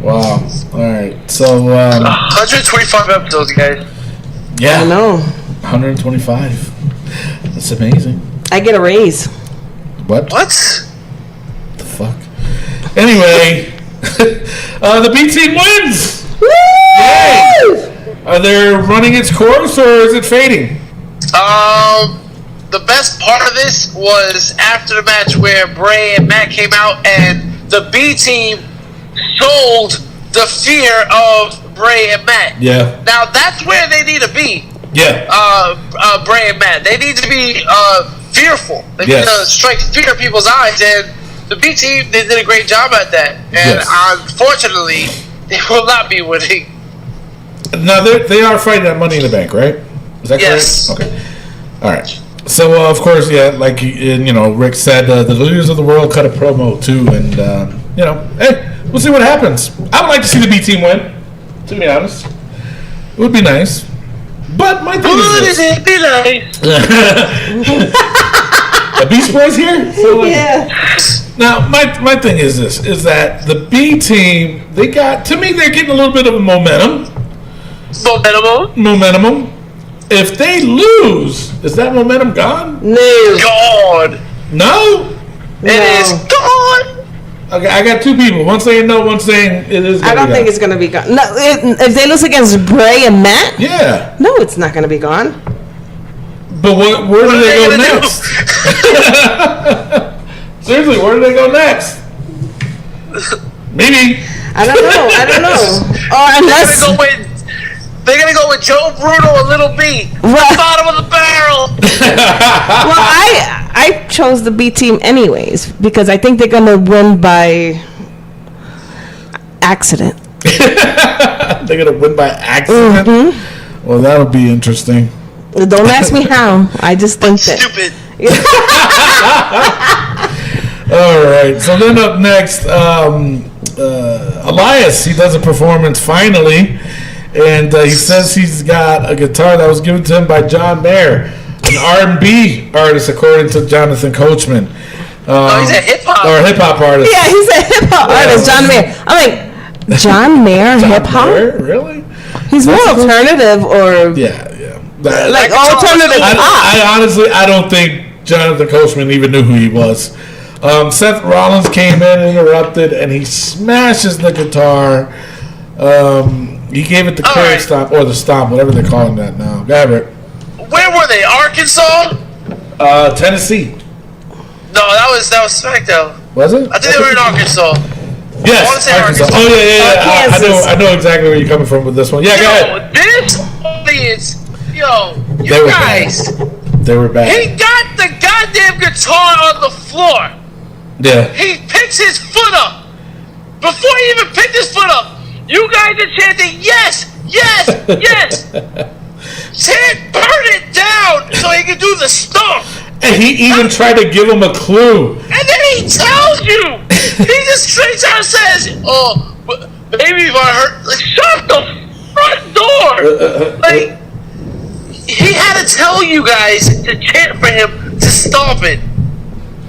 Wow. All right. So 125 episodes, guys. Yeah. I know. 125. That's amazing. I get a raise. What? What? The fuck? Anyway, the B team wins. Woo! Yay! Are they running its course or is it fading? The best part of this was after the match where Bray and Matt came out and the B team sold the fear of Bray and Matt. Yeah. Now that's where they need to be. Yeah. Bray and Matt. They need to be fearful. They need to strike fear in people's eyes, and the B team, they did a great job at that. And unfortunately, they will not be winning. Now they are fighting at Money in the Bank, right? Is that correct? Okay. All right. So of course, like Rick said, the leaders of the world cut a promo too, and hey, we'll see what happens. I would like to see the B team win. To be honest, it would be nice. But my thing is this. It be nice? The Beast Boys here? So yeah. Now, my thing is this, is that the B team, they're getting a little bit of a momentum. Momentum. If they lose, is that momentum gone? No. Gone. No? It is gone. Okay, I got two people. One saying no, one saying it is. I don't think it's gonna be gone. No, if they lose against Bray and Matt, yeah. No, it's not gonna be gone. But where do they go next? Seriously, where do they go next? Maybe. I don't know. Or unless they're gonna go with Joe Bruno and Little B. Right. Bottom of the barrel. Well, I chose the B team anyways because I think they're gonna win by accident. They're gonna win by accident. Mm-hmm. Well, that'll be interesting. Don't ask me how. I just think that. Stupid. All right. So then up next, Elias. He does a performance finally, and he says he's got a guitar that was given to him by John Mayer, an R&B artist, according to Jonathan Coachman. He's a hip hop. Or a hip hop artist. Yeah, he's a hip hop artist, John Mayer. I'm like, John Mayer, hip hop? Really? He's more alternative, or yeah. Like alternative pop. I honestly, I don't think Jonathan Coachman even knew who he was. Seth Rollins came in and interrupted, and he smashes the guitar. He gave it the curb stomp, or the stomp, whatever they're calling that now. Go ahead, Rick. Where were they? Arkansas? Tennessee. No, that was SmackDown. Was it? I think they were in Arkansas. Yes, I wanna say Arkansas. Arkansas. Oh yeah. Kansas. I know exactly where you're coming from with this one. Yeah, go ahead. This audience, you They were guys. They were bad. He got the goddamn guitar on the floor. Yeah. He picks his foot up. Before he even picked his foot up, you guys are chanting, yes, yes, yes. Chant, burn it down so he can do the stomp. And he even tried to give him a clue. And then he tells you. He just straight out says, oh, maybe if I hurt, like, shut the front door. Like, he had to tell you guys to chant for him to stomp it.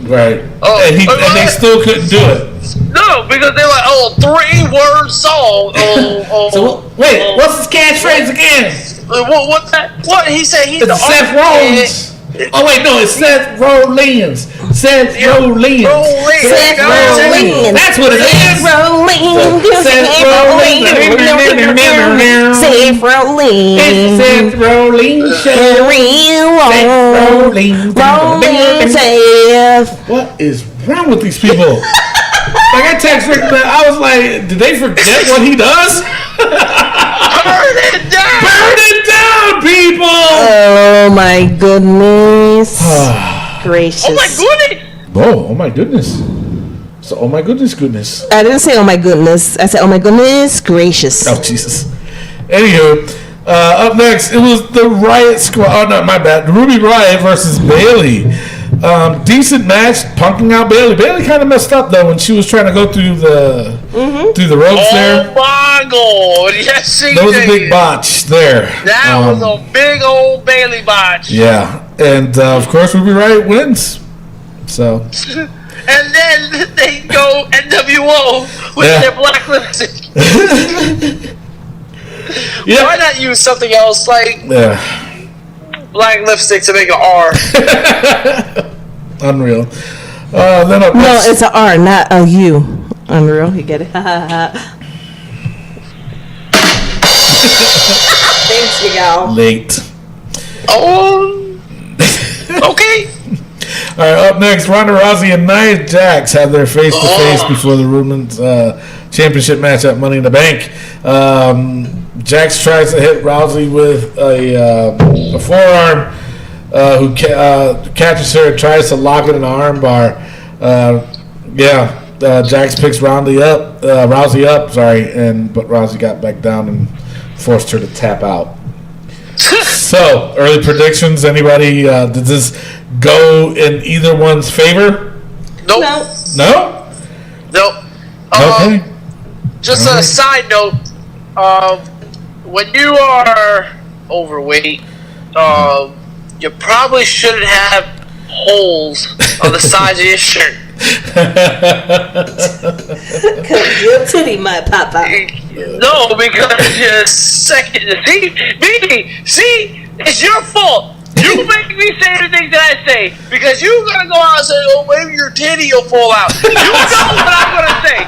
Right. And they still couldn't do it. No, because they're like, 3-word song. Wait, what's his catchphrase again? What's that? What he said? He's the Seth Rollins. Oh wait, no, it's Seth Rollins. Seth Rollins. Seth Rollins. That's what it is. Seth Rollins. Seth Rollins. Seth Rollins. It's Seth Rollins show. Rollins. Seth. What is wrong with these people? Like I text Rick, I was like, did they forget what he does? Burn it down! Burn it down, people! Oh my goodness. Gracious. Oh my goodness! Oh my goodness. So, oh my goodness. I didn't say oh my goodness. I said oh my goodness gracious. Oh, Jesus. Anywho, up next, it was the Riot Squad. Oh, no, my bad. Ruby Riot versus Bayley. Decent match, punking out Bayley. Bayley kind of messed up, though, when she was trying to go through the ropes there. Oh, my God. Yes, she did. That was a big botch there. That was a big old Bayley botch. Yeah. And, of course, Ruby Riot wins. So. And then they go NWO with their black lipstick. Yeah. Why not use something else like black lipstick to make an R? Unreal. Then no, it's an R, not a U. Unreal, you get it? Thanks, Miguel. Late. Oh. Okay. All right, up next, Ronda Rousey and Nia Jax have their face-to-face before the Women's Championship match at Money in the Bank. Jax tries to hit Rousey with a forearm, who catches her and tries to lock it in an arm bar. Jax picks Rousey up, but Rousey got back down and forced her to tap out. So, early predictions, anybody, did this go in either one's favor? Nope. No? Nope. Okay. Just a side note, when you are overweight, you probably shouldn't have holes on the sides of your shirt. Cause your titty might pop out. No, because you're second. See, it's your fault. You make me say the things that I say because you're gonna go out and say, "Oh, maybe your titty will fall out." You know what I'm gonna say.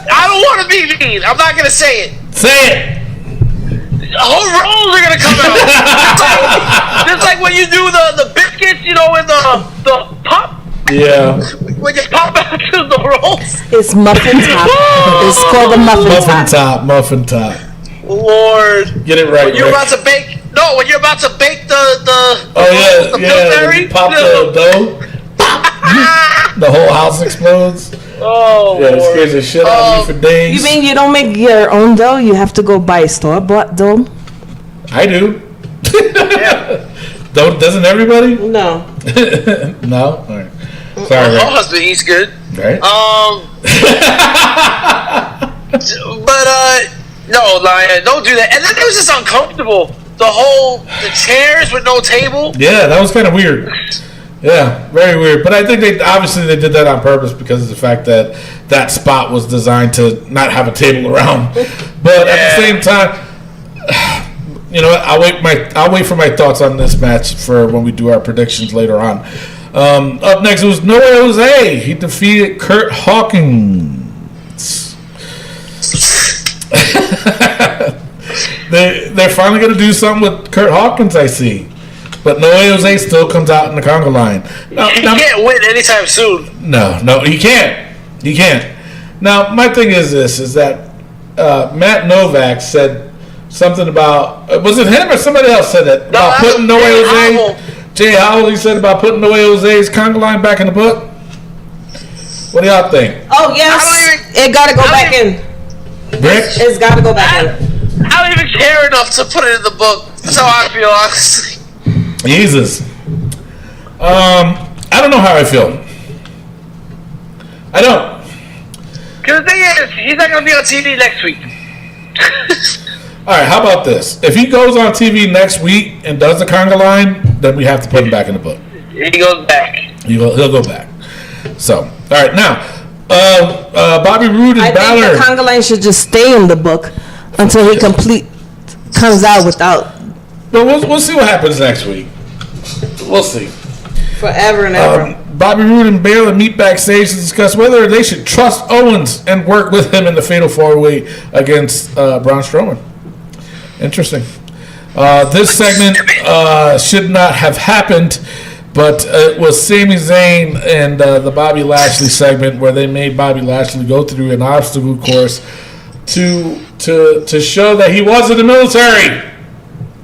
I don't want to be mean. I'm not gonna say it. Say it. Whole rolls are gonna come out. Just like when you do the biscuits, in the pop. Yeah. When you pop out to the rolls. It's muffin top. It's called a muffin top. Muffin top. Lord. Get it right. When you're about to bake No, when you're about to bake the you pop the dough, the whole house explodes. Oh, yeah, it scares the shit out of you for days. You mean you don't make your own dough? You have to go buy store-bought dough? I do. Yeah. Doesn't everybody? No. No? All right. Sorry, My husband eats good. Right. But no, Lion, don't do that. And then it was just uncomfortable. The chairs with no table. Yeah, that was kind of weird. Yeah, very weird. But I think they did that on purpose because of the fact that that spot was designed to not have a table around. But at the same time, you know, I'll wait for my thoughts on this match for when we do our predictions later on. Up next, it was No Way Jose. He defeated Kurt Hawkins. They're finally going to do something with Kurt Hawkins, I see. But No Way Jose still comes out in the conga line. He can't win anytime soon. No, he can't. He can't. Now, my thing is this, is that Matt Novak said something about, was it him or somebody else said it? About putting No Way Jose. Jay Howell, he said about putting No Way Jose's conga line back in the book. What do y'all think? Oh, yes. It got to go back in. Rick? It's got to go back in. I don't even care enough to put it in the book. That's how I feel, honestly. Jesus. I don't know how I feel. I don't. Because the thing is, he's not going to be on TV next week. All right, how about this? If he goes on TV next week and does the conga line, then we have to put him back in the book. He goes back. He'll go back. So, all right, now, Bobby Roode and Balor. I think the conga line should just stay in the book until he comes out without. But we'll see what happens next week. We'll see. Forever and ever. Bobby Roode and Balor meet backstage to discuss whether they should trust Owens and work with him in the Fatal 4-Way against Braun Strowman. Interesting. This segment should not have happened, but it was Sami Zayn and the Bobby Lashley segment where they made Bobby Lashley go through an obstacle course to show that he was in the military.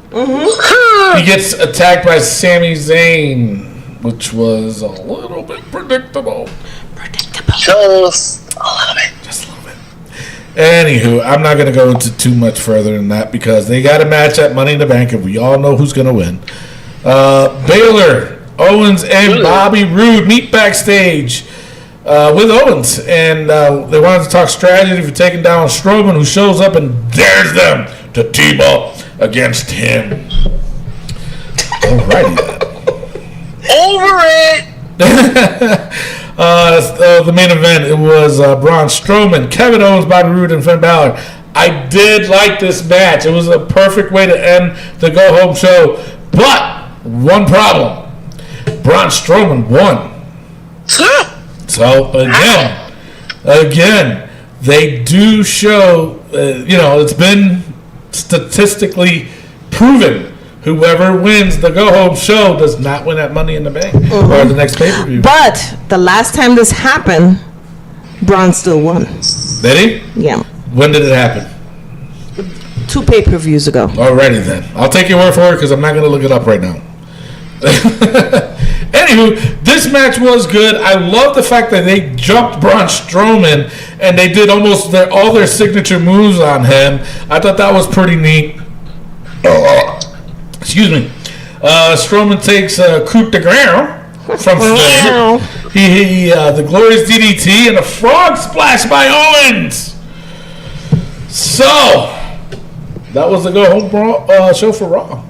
Mm-hmm. He gets attacked by Sami Zayn, which was a little bit predictable. Just a little bit. Just a little bit. Anywho, I'm not going to go into too much further than that because they got a match at Money in the Bank and we all know who's going to win. Balor, Owens, and Bobby Roode meet backstage with Owens, and they wanted to talk strategy for taking down Strowman, who shows up and dares them to team up against him. Alrighty then. Over it! The main event, it was Braun Strowman, Kevin Owens, Bobby Roode, and Finn Balor. I did like this match. It was a perfect way to end the go-home show. But, one problem. Braun Strowman won. So, again, they do show, it's been statistically proven whoever wins the go-home show does not win at Money in the Bank or the next pay-per-view. But the last time this happened, Braun still won. Did he? Yeah. When did it happen? 2 pay-per-views ago. Alrighty then. I'll take your word for it because I'm not going to look it up right now. Anywho, this match was good. I love the fact that they jumped Braun Strowman and they did almost all their signature moves on him. I thought that was pretty neat. Excuse me. Strowman takes coup de grace from Flair. The glorious DDT and a frog splash by Owens. So, that was the go-home show for Raw.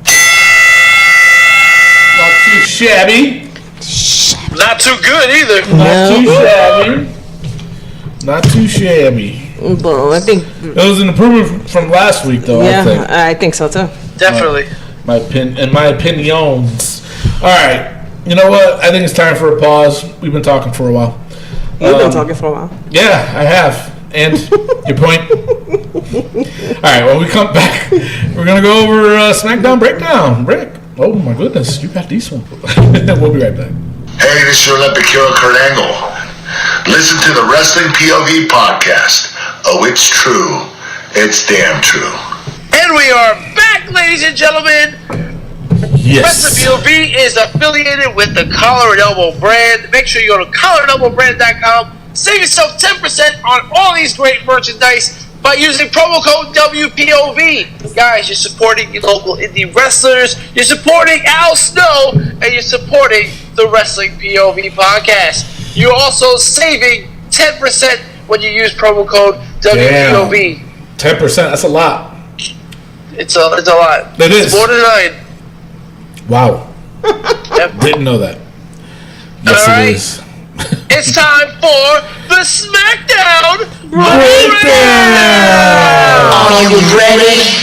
Not too shabby. Not too good either. Not too shabby. Well, I think it was an improvement from last week, though. Yeah, I think so too. Definitely. In my opinions. All right. You know what? I think it's time for a pause. We've been talking for a while. You've been talking for a while. Yeah, I have. And your point? All right. When we come back, we're gonna go over SmackDown Breakdown. Rick. Oh my goodness, you got these ones. We'll be right back. Hey, this is your Olympic hero Kurt Angle. Listen to the Wrestling POV podcast. Oh, it's true. It's damn true. And we are back correct, ladies and gentlemen. Yes. Wrestling POV is affiliated with the Collar and Elbow brand. Make sure you go to collarandelbowbrand.com. Save yourself 10% on all these great merchandise by using promo code WPOV. Guys, you're supporting your local indie wrestlers, you're supporting Al Snow, and you're supporting the Wrestling POV podcast. You're also saving 10% when you use promo code WPOV. 10%, that's a lot. It's a lot. It is. It's more than 9. Wow. Yep. Didn't know that. Yes, All right. it is. It's time for the SmackDown Breakdown! Are you ready?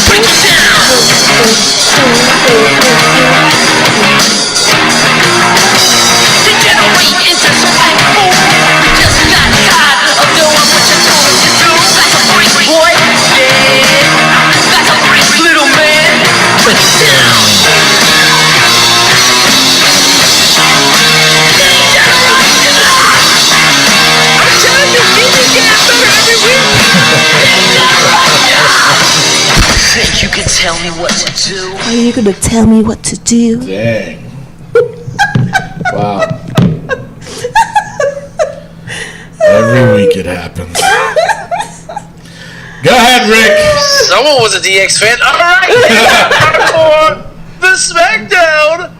Break it down! Degenerate into something cool. Just got tired of doing what you told us to do. That's a freak, boy. Yeah. That's a freak, little man. Break it down. Think you can tell me what to do? Are you gonna tell me what to do? Dang. Wow. Every week it happens. Go ahead, Rick. Someone was a DX fan. All right, it's time for the SmackDown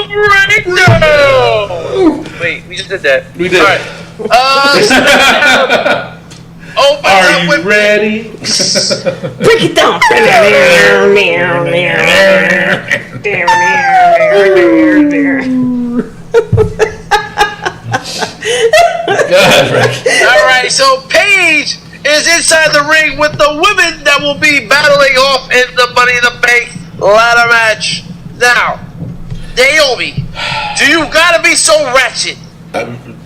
Breakdown. Wait, we just did that. We did. All right. SmackDown. Are you ready? Break it down. Go ahead, Rick. All right, so Paige is inside the ring with the women that will be battling off in the Money in the Bank ladder match. Now, Naomi, do you gotta be so ratchet?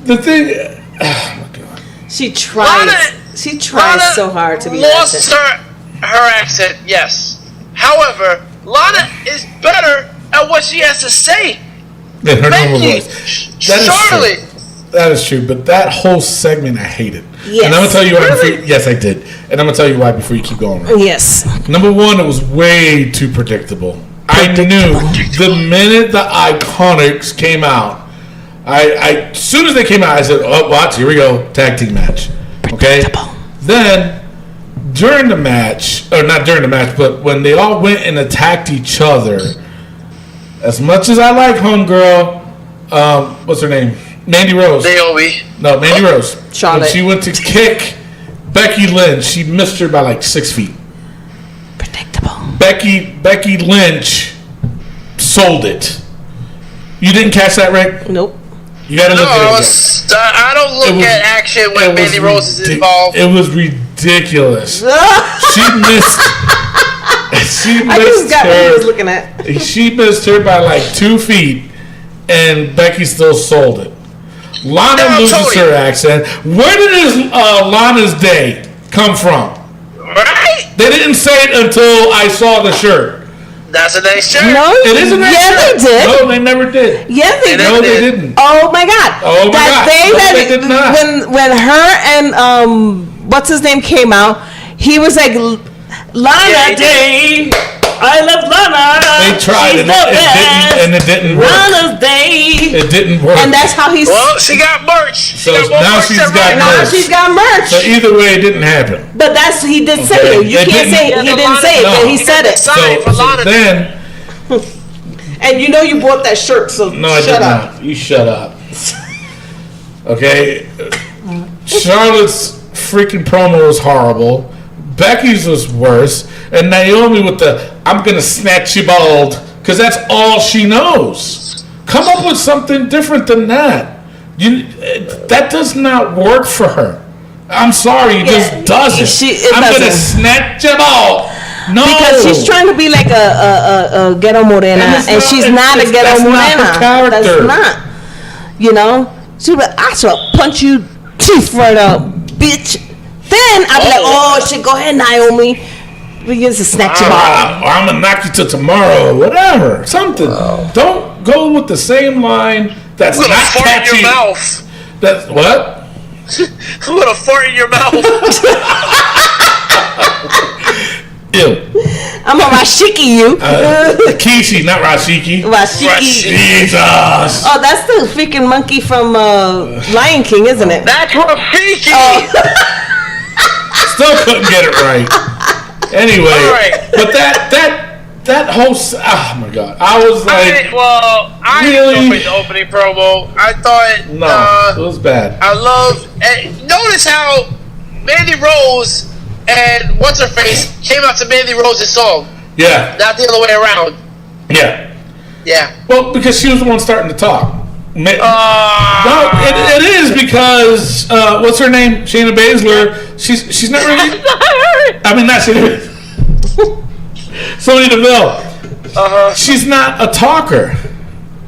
The thing. Oh my god. She tries. She tries Lana so hard to be lost accent. her accent, yes. However, Lana is better at what she has to say. In her normal Becky, voice. That is Charlotte. true. That is true. But that whole segment I hated. Yes. And I'm gonna tell you why. Really? Yes, I did. And I'm gonna tell you why before you keep going. Rick. Yes. Number one, it was way too predictable. I knew the minute the Iconics came out, as soon as they came out, I said, "Oh, watch, here we go, tag team match." Okay. Then during the match, or not during the match, but when they all went and attacked each other, as much as I like homegirl, what's her name? Mandy Rose. Naomi. No, Mandy Rose. Charlotte. When she went to kick Becky Lynch, she missed her by like 6 feet. Predictable. Becky Lynch sold it. You didn't catch that, Rick? Nope. You gotta look at it again. I don't look at action when Mandy Rose is involved. It was ridiculous. She missed. I just got what I was looking at. She missed her by like 2 feet, and Becky still sold it. Lana Now, loses Tony. her accent. Where did Lana's day come from? Right? They didn't say it until I saw the shirt. That's a nice shirt. No, It isn't that yeah, shirt. they did. No, they never did. Yeah, they They did. No, did. they didn't. Oh my God! Oh my that God. day No, that they did not. when her and what's his name came out, he was like, Lana Yeah, he Day. I love Lana. They tried She's and the best. it didn't work. Lana's Day. It didn't work. And that's how he's. Well, she got merch. She So got more now merch she's than got Ryan. Now merch. she's got merch. So either way, it didn't happen. But that's he did say Okay. it. You They can't didn't- say Yeah, it. He but didn't Lana- say it, but he No. said it. Sorry for Lana. Then And you know you bought that shirt, so no, I shut did up. not. You shut up. Okay, Charlotte's freaking promo was horrible. Becky's was worse, and Naomi with the "I'm gonna snatch you bald" because that's all she knows. Come up with something different than that. That does not work for her. I'm sorry, it just doesn't. It I'm gonna doesn't. snatch you bald. No, Because she's trying to be like a ghetto morena, And it's and not- she's not a it's- ghetto that's not morena. her character. That's not. You know, she'll be, I shall punch you teeth right out, bitch. Then I'll be like, oh shit, go ahead, Naomi. We get to snatch you off. Or I'm gonna knock you till tomorrow, whatever, something. Don't go with the same line that's I'm gonna not fart in catchy. your mouth. That's what? I'm gonna fart in your mouth. Ew. Rashiki you. Kishi, not Rashiki. Rashiki. Jesus. Oh, that's the freaking monkey from Lion King, isn't it? That's Rafiki. Still couldn't get it right. Anyway, All right. but that whole oh my god, I was like, I really? enjoyed the opening promo. I thought it was bad. I love. Notice how Mandy Rose and what's her face came out to Mandy Rose's song. Yeah. Not the other way around. Yeah. Yeah. Well, because she was the one starting to talk. No, it is because what's her name? Shayna Baszler. She's not really. I mean, not Shayna. Sonya Deville. She's not a talker.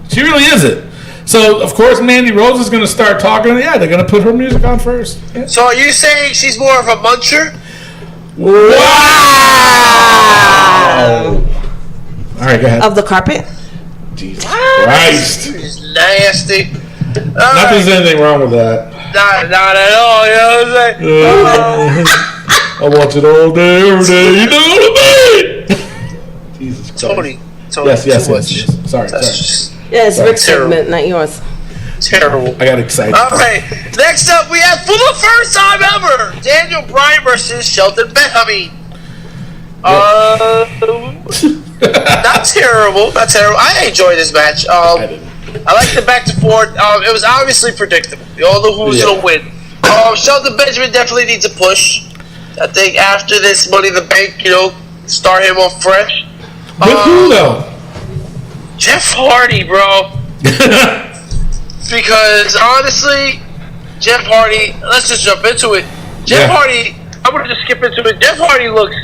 She really isn't. So of course Mandy Rose is going to start talking. Yeah, they're going to put her music on first. Yeah. So are you saying she's more of a muncher? Wow! All right, go ahead. Of the carpet? Jesus Christ! She's nasty. Not that there's anything wrong with that. Not at all. You know what I'm saying? I watch it all day, every day. You know what I mean? Jesus Christ. Tony. Yes. Sorry. Yeah, it's Rick's Terrible. segment, not yours. Terrible. I got excited. All right. Next up, we have for the first time ever Daniel Bryan versus Shelton Benjamin. Not terrible. I enjoyed this match. I didn't. I like the back to forth. It was obviously predictable. We all know who was gonna win. Shelton Benjamin definitely needs a push. I think after this Money in the Bank, start him off fresh. With who though? Jeff Hardy, bro. Because honestly, Jeff Hardy. Let's just jump into it. Jeff Hardy. I'm gonna just skip into it. Jeff Hardy looks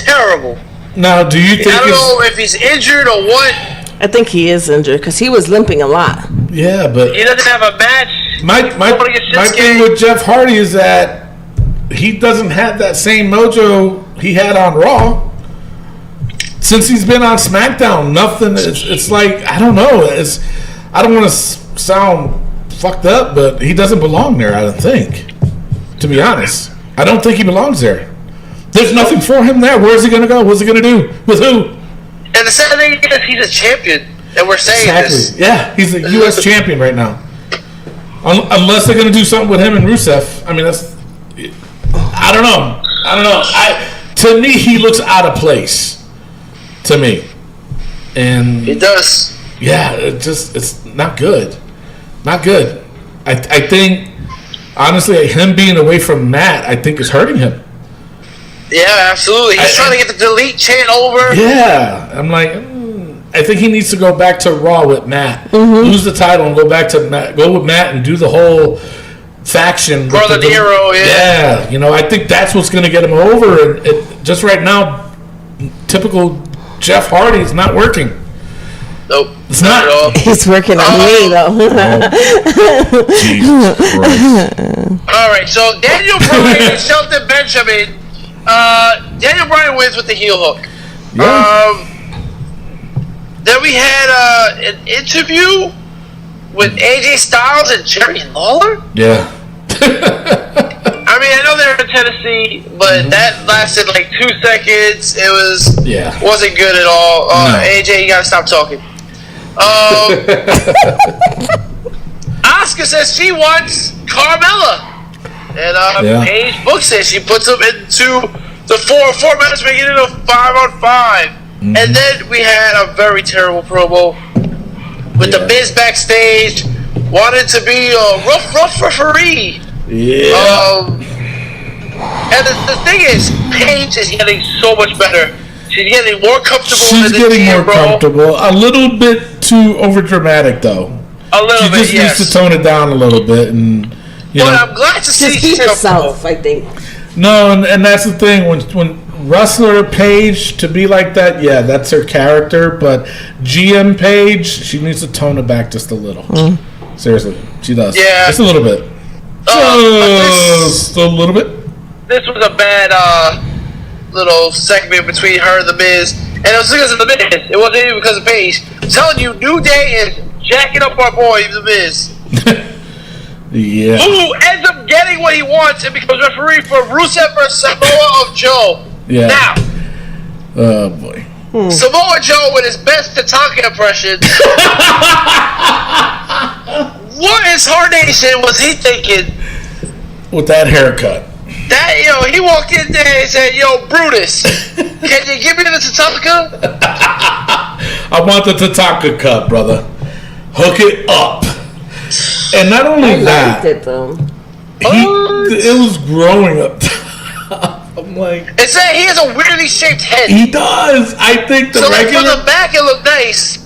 terrible. Now, do you think? I don't know if he's injured or what. I think he is injured because he was limping a lot. Yeah, but He doesn't have a match. my thing with Jeff Hardy is that he doesn't have that same mojo he had on Raw. Since he's been on SmackDown, nothing. It's like I don't know. I don't want to sound fucked up, but he doesn't belong there. I don't think. To be honest, I don't think he belongs there. There's nothing for him there. Where's he gonna go? What's he gonna do? With who? And the sad thing is, he's a champion, and we're saying this. Yeah, he's a U.S. champion right now. Unless they're gonna do something with him and Rusev. I mean, that's. I don't know. To me, he looks out of place. To me, and He does. yeah, it's not good. Not good. I think honestly, him being away from Matt, I think is hurting him. Yeah, absolutely. He's trying to get the delete chant over. Yeah, I'm like, I think he needs to go back to Raw with Matt, lose the title, and go back to Matt. Go with Matt and do the whole faction. Brother Nero, yeah. I think that's what's going to get him over. And just right now, typical Jeff Hardy is not working. Nope. It's not at all. He's working on me though. Jesus Christ. All right, so Daniel Bryan and Shelton Benjamin. Daniel Bryan wins with the heel hook. Yeah. Then we had an interview with AJ Styles and Jerry Lawler. Yeah. I mean, I know they're in Tennessee, but that lasted like 2 seconds. It wasn't good at all. No. AJ, you gotta stop talking. Asuka says she wants Carmella, and Paige books it. She puts them into the 4 minutes, making it a 5-on-5. And then we had a very terrible promo with the Miz backstage, wanted to be a rough referee. Yeah. And the thing is, Paige is getting so much better. She's getting more comfortable. She's getting more comfortable. A little bit too overdramatic, though. A little she bit, just needs to tone it down a little bit, and I'm glad to see Just be yourself, I think. No, and that's the thing when wrestler Paige to be like that, yeah, that's her character. But GM Paige, she needs to tone it back just a little. Seriously, she does. Yeah, just a little bit. Just a little bit. This was a bad little segment between her and the Miz, and it was because of the Miz. It wasn't even because of Paige. I'm telling you, New Day is jacking up our boy, the Miz. Yeah. Who ends up getting what he wants and becomes referee for Rusev versus Samoa of Joe. Yeah. Now, Oh boy. Samoa Joe with his best Tatanka impression. What incarnation was he thinking? With that haircut. That he walked in there and said, "Yo, Brutus, can you give me the Tatanka?" I want the Tatanka cut, brother. Hook it up. And not only that, it though. it was growing up. I'm like, it said he has a weirdly shaped head. he does. I think the So like regular. from the back, it looked nice.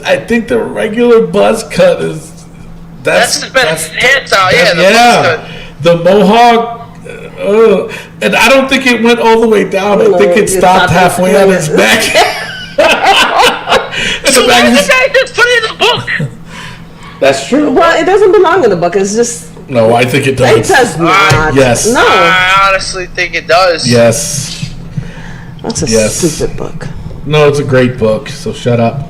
I think the regular buzz cut is. That's his best hairstyle. Yeah, the buzz cut. The mohawk. And I don't think it went all the way down. I think it stopped halfway on his neck. So why did the guy just put it in the book? That's true. Well, it doesn't belong in the book. It's just. No, I think it does. It does not. Yes. No. I honestly think it does. Yes. That's a stupid book. No, it's a great book. So shut up.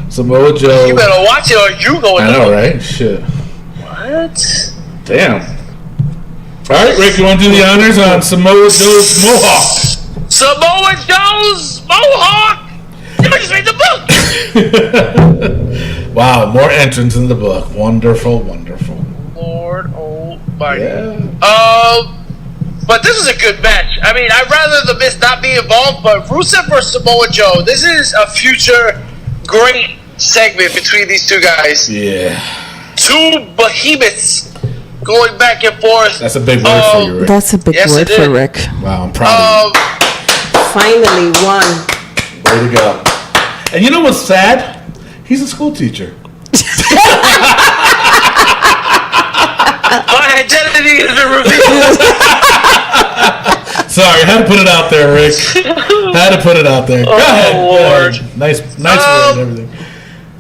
Samoa Joe. You better watch it or you go in I the know, book. right? Shit. What? Damn. All right, Rick, you want to do the honors on Samoa Joe's mohawk? Samoa Joe's mohawk. You just read the book. Wow, more entrants in the book. Wonderful, wonderful. Lord almighty. Yeah. But this is a good match. I mean, I'd rather the Miz not be involved, but Rusev versus Samoa Joe. This is a future great segment between these two guys. Yeah. Two behemoths going back and forth. That's a big word for you, Rick. That's a big Yes, word it for is. Rick. Wow, I'm proud of Finally won. you. Way to go. And you know what's sad? He's a school teacher. My identity has been revealed. Sorry, I had to put it out there, Rick. Had to put it out there. Go ahead. Lord. Nice word and everything.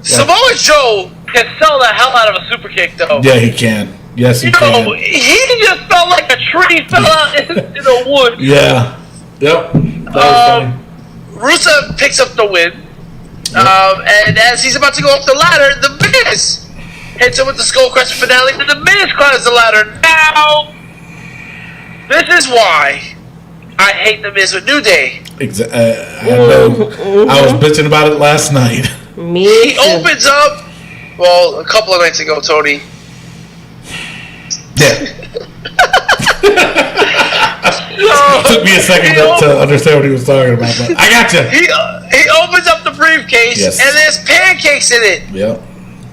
Samoa Joe can sell the hell out of a super kick, though. Yeah, he can. Yes, he can. He just felt like a tree fell out in the woods. Yeah. Yep. That was funny. Rusev picks up the win. And as he's about to go up the ladder, the Miz hits him with the Skull Crusher finale, and the Miz climbs the ladder. Now, this is why I hate the Miz with New Day. I know. I was bitching about it last night. Me He too. opens up, well, a couple of nights ago, Tony. Yeah. It took me a second to understand what he was talking about, but I got you. He opens up the briefcase, Yes. and there's pancakes in it. Yep.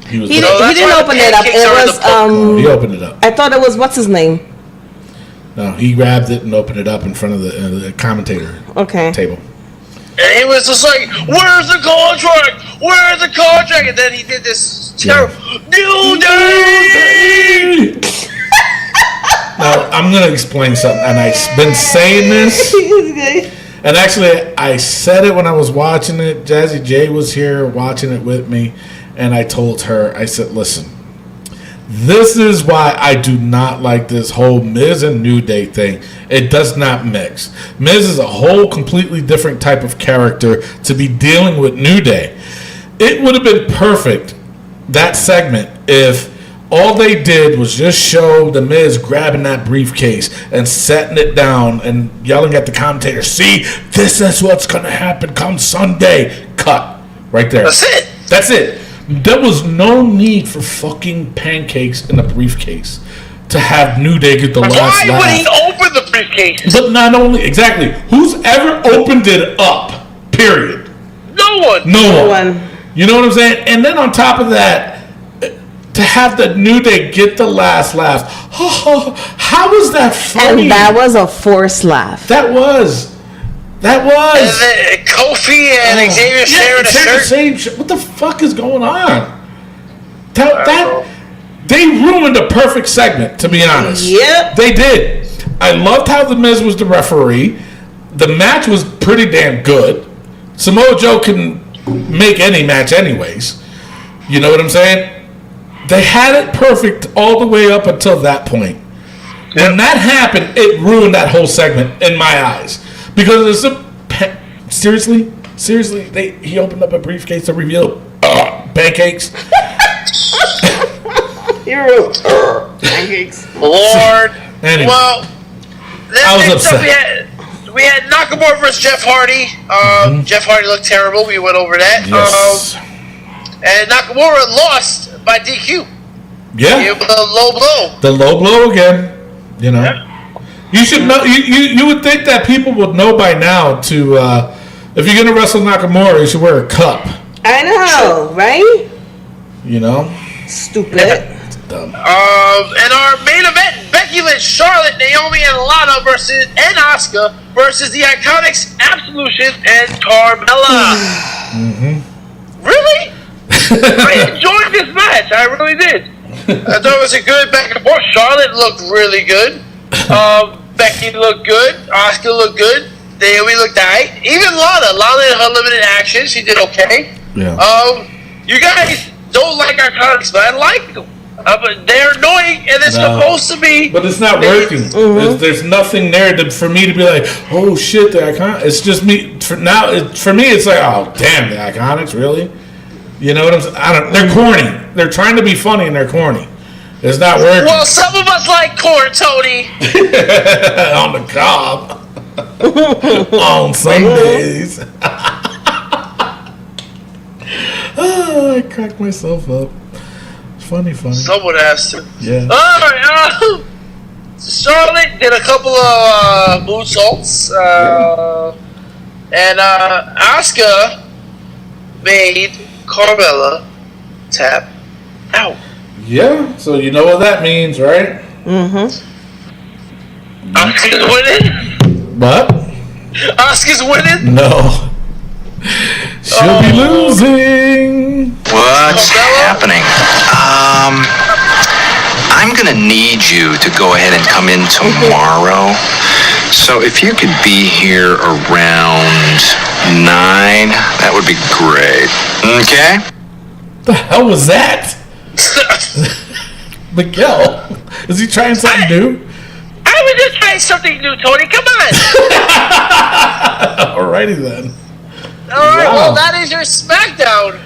He was. He, No, that's didn't why the open it up. pancakes are in It the was book. He opened it up. I thought it was what's his name? No, he grabbed it and opened it up in front of the commentator Okay. table. And he was just like, "Where's the contract? Where's the contract?" And then he did this terrible New Day. Now I'm gonna explain something, and I've been saying this. And actually, I said it when I was watching it. Jazzy J was here watching it with me, and I told her, I said, listen, this is why I do not like this whole Miz and New Day thing. It does not mix. Miz is a whole completely different type of character to be dealing with New Day. It would have been perfect, that segment, if all they did was just show the Miz grabbing that briefcase and setting it down and yelling at the commentator, see, this is what's going to happen come Sunday. Cut. Right there. That's it. That's it. There was no need for fucking pancakes in a briefcase to have New Day get the last Why laugh. would he open the briefcase? But not only, exactly, who's ever opened it up, period? No one. No one. one. You know what I'm saying? And then on top of that, to have the New Day get the last laugh. How was that funny? And that was a forced laugh. That was. And then Kofi and Xavier sharing a shirt. Same shirt. What the fuck is going on? They ruined a perfect segment, to be honest. Yep. They did. I loved how The Miz was the referee. The match was pretty damn good. Samoa Joe can make any match anyways. You know what I'm saying? They had it perfect all the way up until that point. When that happened, it ruined that whole segment in my eyes. Because seriously, he opened up a briefcase to reveal pancakes. Pancakes. Lord. Anyway, Well, I was upset. We had Nakamura versus Jeff Hardy. Jeff Hardy looked terrible. We went over that. Yes. And Nakamura lost by DQ. Yeah. The low blow. The low blow again. You know. Yeah. You should know. You would think that people would know by now to if you're gonna wrestle Nakamura, you should wear a cup. I know, right? You know. Stupid. It's dumb. And our main event: Becky Lynch, Charlotte, Naomi, and Lana and Asuka versus the Iconics, Absolution, and Carmella. Really? I enjoyed this match. I really did. I thought it was a good back and forth. Charlotte looked really good. Becky looked good. Asuka looked good. Naomi looked alright. Even Lana in her limited action, she did okay. Yeah. You guys don't like Iconics, but I like them. But they're annoying, and it's supposed to be. But it's not working. There's nothing there for me to be like, oh shit, the Iconics. It's just me. For me, it's like, oh damn, the Iconics, really? You know what I'm saying? They're corny. They're trying to be funny, and they're corny. It's not working. Well, some of us like corn, Tony. On the cob. On Sundays. I cracked myself up. It's funny. Someone has to. Yeah. Alright, Charlotte did a couple of moonsaults. And Asuka made Carmella tap out. Yeah, so you know what that means, right? Asuka's winning? What? Asuka's winning? No. She'll be losing. What's happening? I'm gonna need you to go ahead and come in tomorrow. So if you could be here around 9, that would be great. Okay? The hell was that? Miguel, is he trying something new? I was just trying something new, Tony. Come on. Alrighty then. Alright, Wow. well, that is your SmackDown.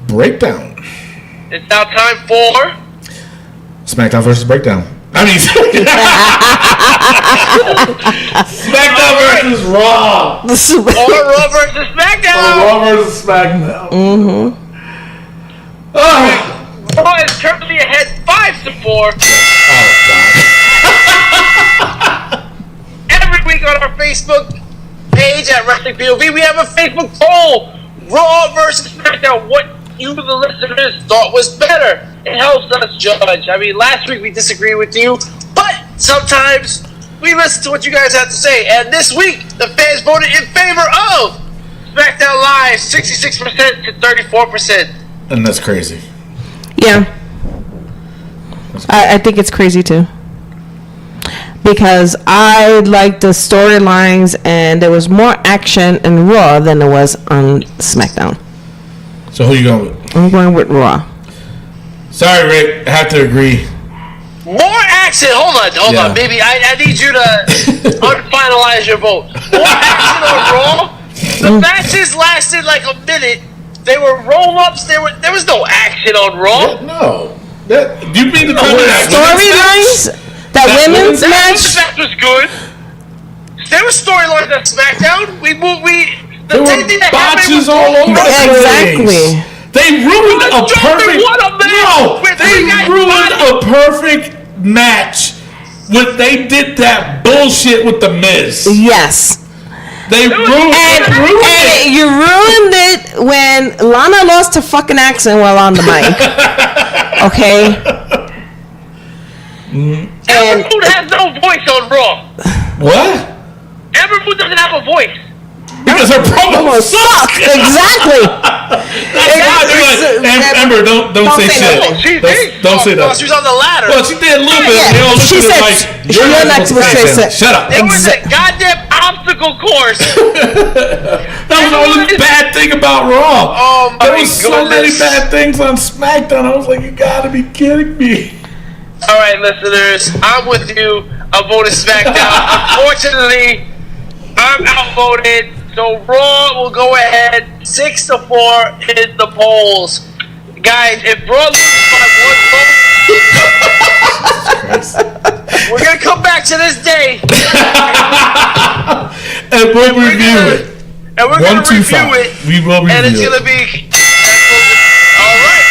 Breakdown. It's now time for SmackDown versus Breakdown. I mean, SmackDown versus Raw. or Raw versus SmackDown. Raw versus SmackDown. Raw is currently ahead 5-4. Every week on our Facebook page at Wrestling POV, we have a Facebook poll: Raw versus SmackDown. What you, the listeners, thought was better? It helps us judge. I mean, last week we disagreed with you, but sometimes we listen to what you guys have to say. And this week, the fans voted in favor of SmackDown Live, 66% to 34%. And that's crazy. Yeah. I think it's crazy too. Because I liked the storylines and there was more action in Raw than there was on SmackDown. So who you going with? I'm going with Raw. Sorry, Rick. I have to agree. More action. Hold on, baby. I need you to unfinalize your vote. More action on Raw. The matches lasted like a minute. They were roll-ups. There was no action on Raw. Yeah, no. You mean the Storylines? That women's match? That was good. There were storylines on SmackDown. There were botches all over the place. Exactly. They ruined a perfect. They ruined a perfect match when they did that bullshit with the Miz. Yes. They ruined it. You ruined it when Lana lost her fucking accent while on the mic. Okay? Ember Moon has no voice on Raw. What? Ember Moon doesn't have a voice. Because her promo sucks. Exactly. Ember, don't say shit. Don't say that. She was on the ladder. Well, she did a little bit. Yeah. They all She looked at said, it like, you're not supposed to say shut up. It was a goddamn obstacle course. That was the only bad thing about Raw. Oh my There was so many goodness. bad things on SmackDown. I was like, you gotta be kidding me. All right, listeners, I'm with you. I voted SmackDown. Unfortunately, I'm outvoted. So Raw will go ahead 6-4 in the polls. Guys, if Raw loses by 1 vote, we're gonna come back to this day. And we'll review it. And we're going to review it. We will review it. And it's going to be... All right.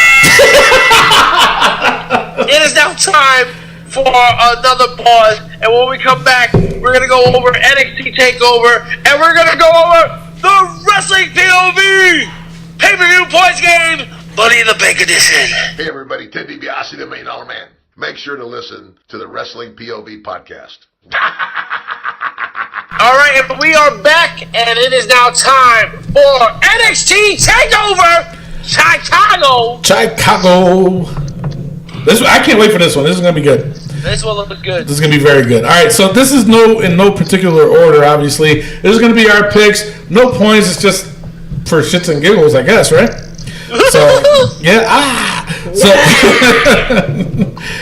It is now time for another pause. And when we come back, we're going to go over NXT TakeOver. And we're going to go over the Wrestling POV pay-per-view points game, Money in the Bank edition. Hey everybody, Ted DiBiase, the $1 Million Man. Make sure to listen to the Wrestling POV podcast. All right, and we are back, and it is now time for NXT TakeOver Chicago. I can't wait for this one. This is going to be good. This one looks good. This is going to be very good. All right, so this is in no particular order, obviously. This is going to be our picks. No points. It's just for shits and giggles, I guess, right? So, yeah. So,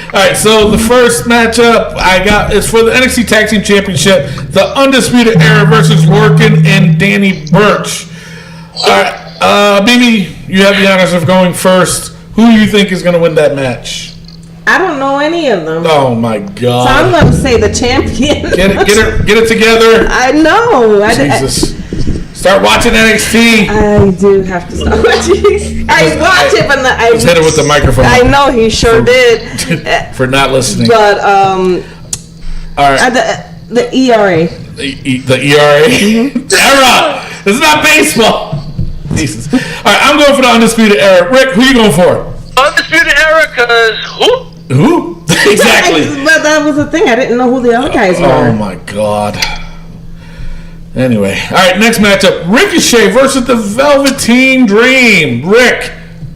all right, so the first matchup I got is for the NXT Tag Team Championship, the Undisputed Era versus Lorcan and Danny Burch. All right, Mimi, you have the honors of going first. Who do you think is going to win that match? I don't know any of them. Oh my God! So I'm going to say the champion. Get it together. I know. Jesus. Start watching NXT. I do have to start watching. I watch it, but I just hit it with the microphone. I know he sure did. For not listening. But all right. The ERA. The ERA. Era. This is not baseball. Jesus. All right, I'm going for the Undisputed Era. Rick, who are you going for? Undisputed Era, because who? Who? Exactly. But that was the thing. I didn't know who the other guys were. Oh my God. Anyway, all right. Next matchup: Ricochet versus the Velveteen Dream. Rick,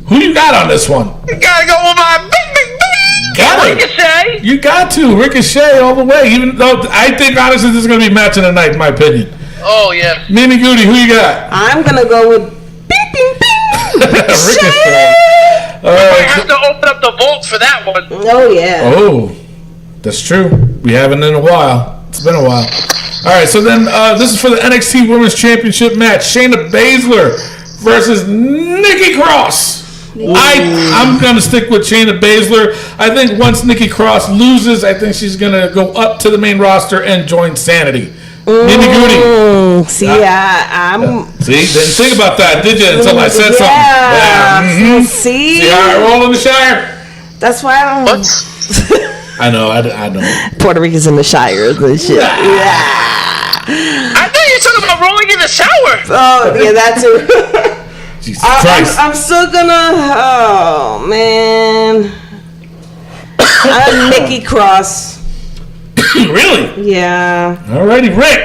who you got on this one? You gotta go with my big. Got it. Ricochet. You got to Ricochet all the way. Even though I think honestly this is going to be match of the night, in my opinion. Oh yeah. Mimi Goody, who you got? I'm gonna go with Ricochet. I have to open up the vault for that one. Oh yeah. Oh, that's true. We haven't in a while. It's been a while. All right, so then this is for the NXT Women's Championship match: Shayna Baszler versus Nikki Cross. I'm going to stick with Shayna Baszler. I think once Nikki Cross loses, I think she's going to go up to the main roster and join Sanity. Mimi Goody. See, I'm. See, didn't think about that, did you? Until I said something. Yeah. Mm-hmm. See how I roll in the Shire? That's why I don't. I know. I know. Puerto Rico's in the Shire and shit. Yeah. I thought you were talking about rolling in the shower. Oh yeah, that too. Jesus Christ. I'm still gonna. Oh man. I'm Nikki Cross. Really? Yeah. Alrighty, Rick.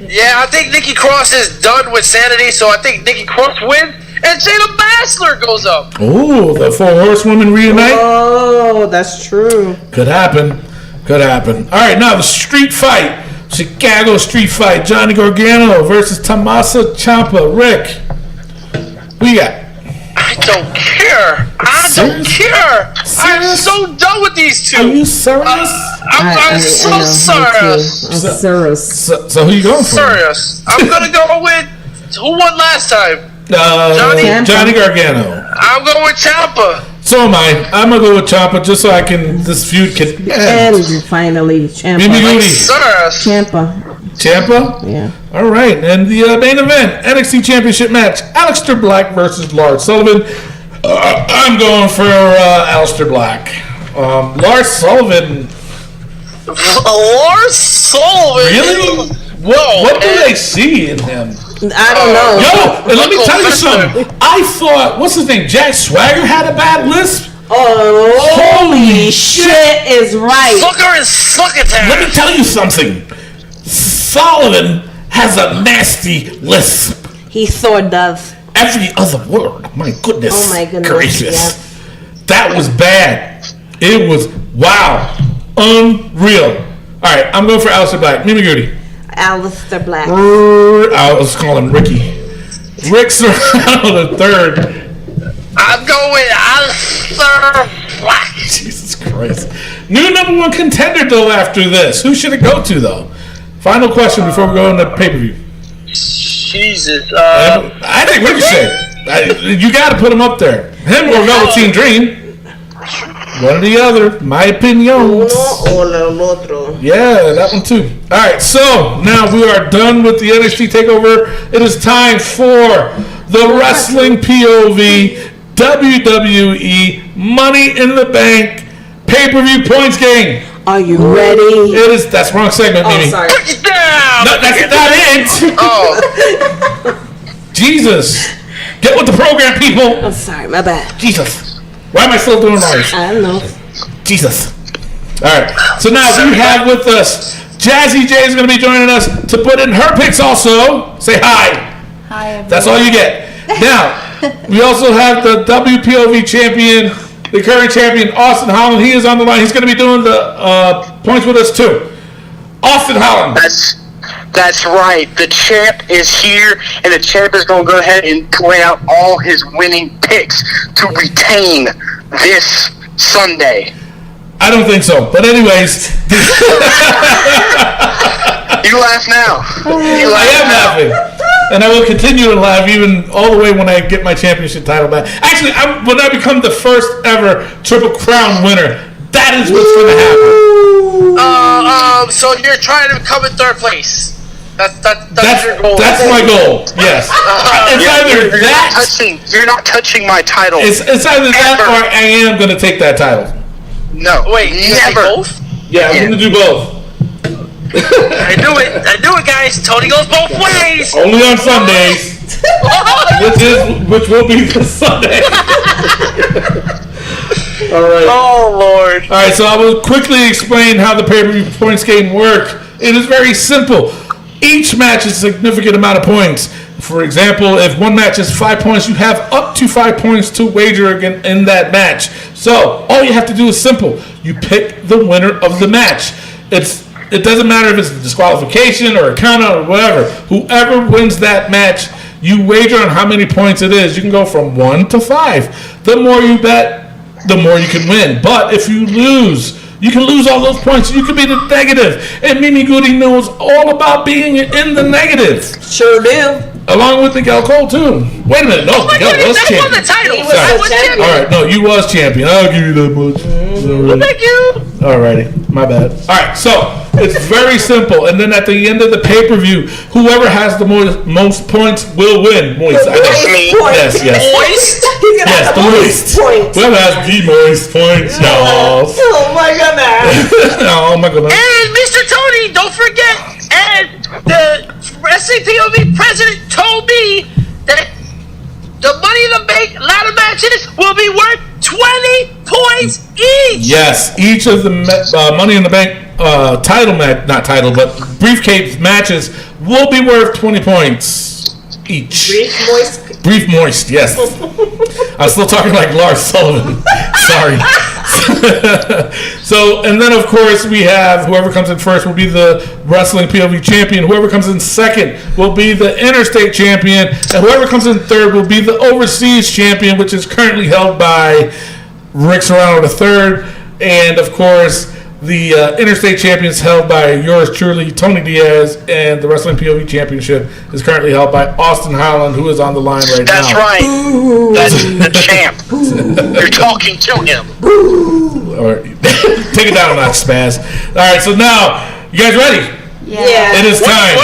Yeah, I think Nikki Cross is done with Sanity, so I think Nikki Cross wins, and Shayna Baszler goes up. Oh, the 4 horsewomen reunite? Oh, that's true. Could happen. All right, now the street fight. Chicago street fight. Johnny Gargano versus Tommaso Ciampa. Rick, who you got? I don't care. I'm so done with these two. Are you serious? I'm so serious. I'm serious. So who you going for? Serious. I'm gonna go with who won last time. Johnny Gargano. I'm going with Ciampa. So am I. I'm gonna go with Ciampa just so this feud can end. And finally, Ciampa. Mimi Goody. Ciampa. Yeah. All right, and the main event, NXT Championship match: Aleister Black versus Lars Sullivan. I'm going for Aleister Black. Lars Sullivan. Lars Sullivan. Really? What do they see in him? I don't know. Yo, and let me tell you something. I thought, what's his name? Jack Swagger had a bad lisp. Oh, holy shit is right. Sucker and succotash. Let me tell you something. Sullivan has a nasty lisp. He Thor does. Every other word. My goodness. Oh my goodness. Gracious. Yeah. That was bad. It was, wow. Unreal. All right, I'm going for Aleister Black. Mimi Goody. Aleister Black. I was calling him Ricky. Rick Serrano the third. I'm going with Aleister Black. Jesus Christ. New number 1 contender though after this. Who should it go to though? Final question before we go into pay-per-view. Jesus. I think Ricochet. You got to put him up there. Him or Velveteen Dream. One or the other. My opinion. Uno o el otro. Yeah, that one too. All right, so now we are done with the NXT Takeover. It is time for the Wrestling POV WWE Money in the Bank pay-per-view points game. Are you ready? It is. That's wrong segment, Oh, Mimi. sorry. No, that's not it. Oh, Jesus, get with the program, people. I'm sorry, my bad. Jesus, why am I still doing this? I don't know. Jesus. All right. So now we have with us Jazzy J is going to be joining us to put in her picks. Also, say hi. Hi, everyone. That's all you get. Now we also have the WPOV champion, the current champion, Austin Holland. He is on the line. He's going to be doing the points with us too. Austin Holland. That's right. The champ is here, and the champ is going to go ahead and lay out all his winning picks to retain this Sunday. I don't think so. But anyways. You laugh now. I am laughing. And I will continue to laugh even all the way when I get my championship title back. Actually, when I become the first ever Triple Crown winner, that is what's going to happen. so you're trying to come in third place. That's your goal. That's my goal. Yes. It's either that. You're not touching my title. It's either that or I am going to take that title. No. Wait, you never. both? Yeah, I'm going to do both. I knew it, guys. Tony goes both ways. Only on Sundays, which will be the Sunday. All right. Oh Lord. All right. So I will quickly explain how the pay-per-view points game work. It is very simple. Each match is a significant amount of points. For example, if one match is 5 points, you have up to 5 points to wager again in that match. So all you have to do is simple. You pick the winner of the match. It doesn't matter if it's a disqualification or a countout or whatever. Whoever wins that match, you wager on how many points it is. You can go from 1 to 5. The more you bet, the more you can win. But if you lose, you can lose all those points. You can be the negative. And Mimi Goody knows all about being in the negative. Sure do. Along with Miguel Cole, too. Wait a minute. No, Miguel was That champion. won the title. He was I the was champion. champion. All right, no, you was champion. I'll give you that much. Well, thank you. Alrighty, my bad. All right, so it's very simple, and then at the end of the pay-per-view, whoever has the most points will win. Moist. Yes. Moist? He's gonna Yes, have the moist. points. Whoever has the moist points, y'all. Oh my goodness. Oh my goodness. And Mr. Tony, don't forget, and the Wrestling POV president told me that the Money in the Bank ladder matches will be worth 20 points each. Yes, each of the Money in the Bank but briefcase matches will be worth 20 points each. Brief moist, yes. I'm still talking like Lars Sullivan. Sorry. So, and then of course we have whoever comes in first will be the Wrestling POV champion. Whoever comes in second will be the Interstate champion, and whoever comes in third will be the Overseas champion, which is currently held by Rick Serrano III, and of course the Interstate champion is held by yours truly, Tony Diaz, and the Wrestling POV championship is currently held by Austin Holland, who is on the line right That's now. right. That's the champ. You're talking to him. All right. Take it down a notch, Spaz. All right, so now, you guys ready? Yeah. It is time.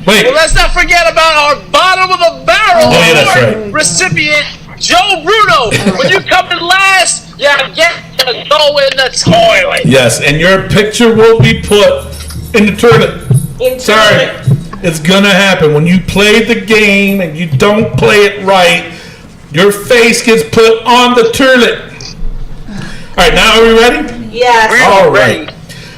Wait. Well, let's not forget about our bottom of the barrel Oh, yeah, that's award right. recipient, Joe Bruno. When you come in last, you get to go in the toilet. Yes, and your picture will be put in the toilet. Sorry. It's gonna happen. When you play the game and you don't play it right, your face gets put on the toilet. All right, now are we ready? Yes. All right.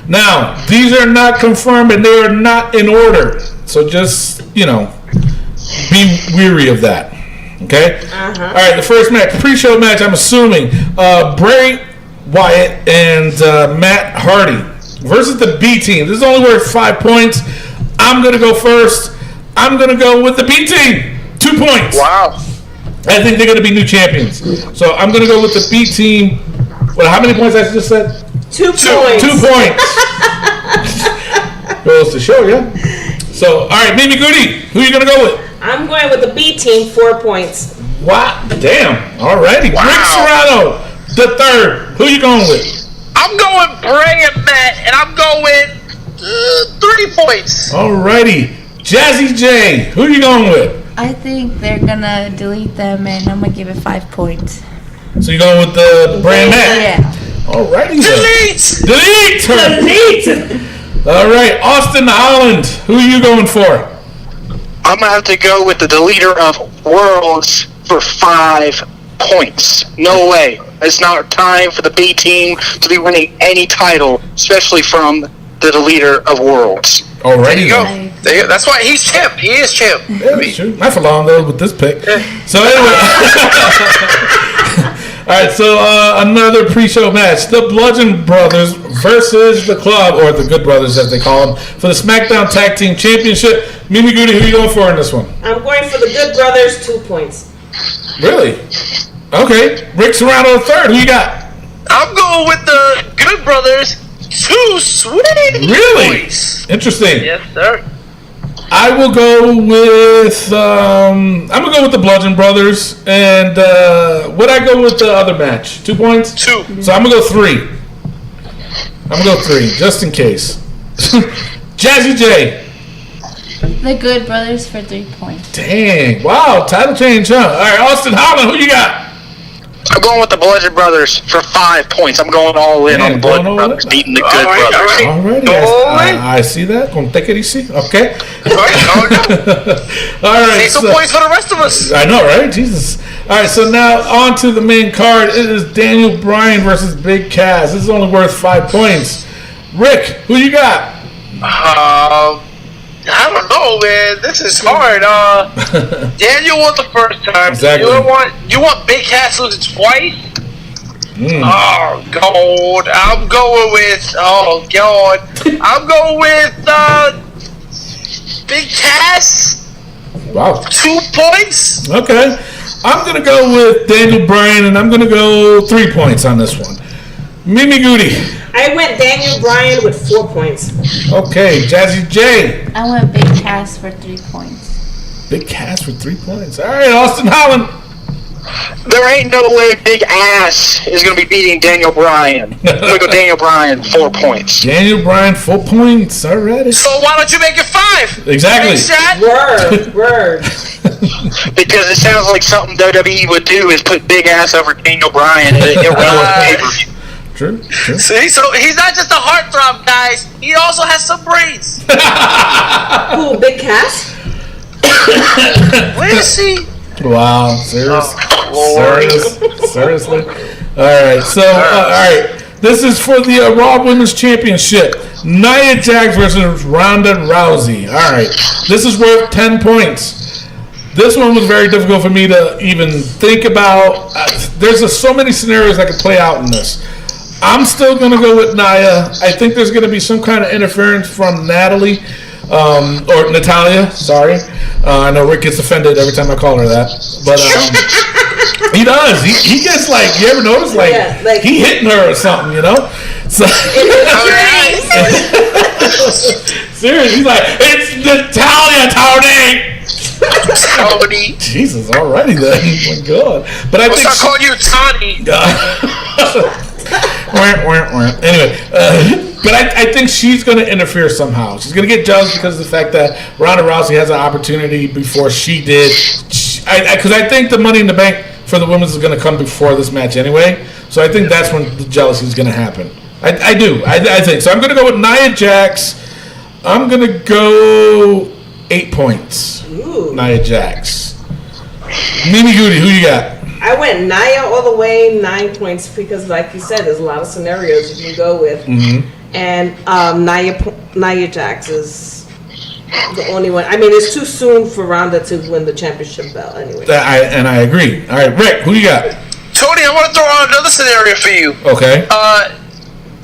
Now, these are not confirmed and they are not in order. So just, be weary of that. Okay? All right, the first match, pre-show match, I'm assuming, Bray Wyatt and Matt Hardy versus the B team. This is only worth 5 points. I'm going to go first. I'm going to go with the B team. 2 points. Wow. I think they're going to be new champions. So I'm going to go with the B team. Well, how many points I just said? 2 points. 2 points. Goes to show, yeah? So, all right, Mimi Goody, who are you going to go with? I'm going with the B team, 4 points. Wow, damn. All righty. Wow. Rick Serrano, The third. Who you going with? I'm going Bray and Matt, and I'm going 3 points. Alrighty. Jazzy J, who you going with? I think they're gonna delete them, and I'm gonna give it 5 points. So you're going with the Bray and Matt? Yeah. Alrighty. Delete! Delete! Alright, Austin Holland, who are you going for? I'm gonna have to go with the deleter of Worlds for 5 points. No way. It's not time for the B team to be winning any title, especially from the deleter of Worlds. Alrighty. There you go. That's why he's champ. He is champ. Yeah, that's true. Not for long though with this pick. So anyway. Alright, so another pre-show match. The Bludgeon Brothers versus the Club, or the Good Brothers as they call them, for the SmackDown Tag Team Championship. Mimi Goody, who are you going for in this one? I'm going for the Good Brothers, 2 points. Really? Okay. Rick Serrano III, who you got? I'm going with the Good Brothers. 2 sweet Really? points. Interesting. Yes, sir. I will go with I'm gonna go with the Bludgeon Brothers, and would I go with the other match? 2 points? 2. So I'm gonna go 3. I'm gonna go 3 just in case. Jazzy J. The Good Brothers for 3 points. Dang! Wow, title change, huh? All right, Austin Holland, who you got? I'm going with the Bludgeon Brothers for 5 points. I'm going all in on the Bludgeon Brothers, beating the Good Brothers. Alrighty, I see that. Con take it easy. Okay. All right. Save some points for the rest of us. I know, right? Jesus. All right, so now on to the main card. It is Daniel Bryan versus Big Cass. This is only worth 5 points. Rick, who you got? I don't know, man. This is hard. Daniel won the first time. Exactly. You want Big Cass losing twice? Oh, God. I'm going with... Oh, God. I'm going with Big Cass. Wow. 2 points. Okay. I'm going to go with Daniel Bryan, and I'm going to go 3 points on this one. Mimi Goody. I went Daniel Bryan with 4 points. Okay, Jazzy J. I went Big Cass for 3 points. Big Cass for 3 points. All right, Austin Holland. There ain't no way Big Ass is going to be beating Daniel Bryan. I'm going to go Daniel Bryan, 4 points. Daniel Bryan, 4 points. All right. So why don't you make it 5? Exactly. Big shot. Word. Because it sounds like something WWE would do is put Big Ass over Daniel Bryan in a irrelevant pay-per-view. True. See, so he's not just a heartthrob, guys. He also has some brains. Who, Big Cass? Where is he? Wow. Seriously. All right. So, all right. This is for the Raw Women's Championship. Nia Jax versus Ronda Rousey. All right. This is worth 10 points. This one was very difficult for me to even think about. There's so many scenarios that could play out in this. I'm still going to go with Nia. I think there's going to be some kind of interference from Natalia, sorry. I know Rick gets offended every time I call her that. But he does. He gets like, you ever notice? Like, he hitting her or something, you know? So, seriously, he's like, it's Natalia, Tony! Jesus, alrighty then. Oh my God. But I think I call you Tony. Anyway, but I think she's going to interfere somehow. She's going to get jealous because of the fact that Ronda Rousey has an opportunity before she did. Because I think the Money in the Bank for the women's is going to come before this match anyway. So I think that's when the jealousy is going to happen. I do. I think. So I'm going to go with Nia Jax. I'm going to go 8 points. Ooh. Nia Jax. Mimi Goody, who you got? I went Nia all the way, 9 points, because like you said, there's a lot of scenarios you can go with. Mm-hmm. And Nia Jax is the only one. I mean, it's too soon for Ronda to win the championship belt anyway. I agree. All right, Rick, who you got? Tony, I want to throw out another scenario for you. Okay.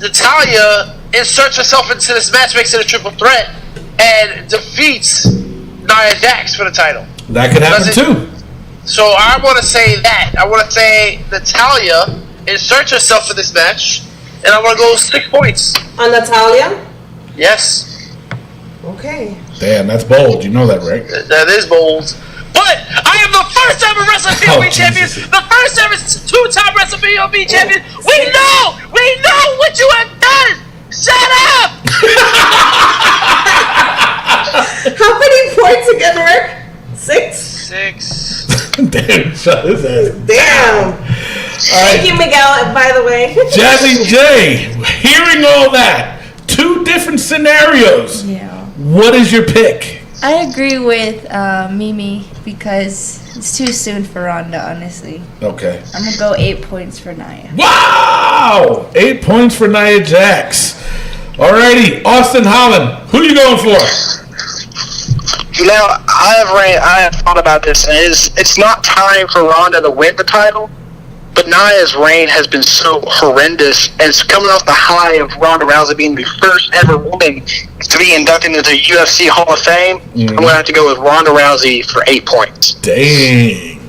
Natalya inserts herself into this match, makes it a triple threat, and defeats Nia Jax for the title. That could happen too. So I want to say that. I want to say Natalya inserts herself in this match, and I want to go 6 points. On Natalya? Yes. Okay. Damn, that's bold. You know that, Rick? That is bold. But I am the first ever Wrestling POV champion, the first ever two-time Wrestling POV champion. We know what you have done. Shut up. How many points again, Rick? 6? Damn, shut his ass. Damn. Thank you, Miguel, by the way. Jazzy J, hearing all that, 2 different scenarios. Yeah. What is your pick? I agree with Mimi because it's too soon for Ronda, honestly. Okay. I'm going to go 8 points for Nia. Wow! 8 points for Nia Jax. Alrighty, Austin Holland, who you going for? Now, I have thought about this, and it's not time for Ronda to win the title, but Nia's reign has been so horrendous, and it's coming off the high of Ronda Rousey being the first ever woman to be inducted into the UFC Hall of Fame. I'm going to have to go with Ronda Rousey for 8 points. Dang.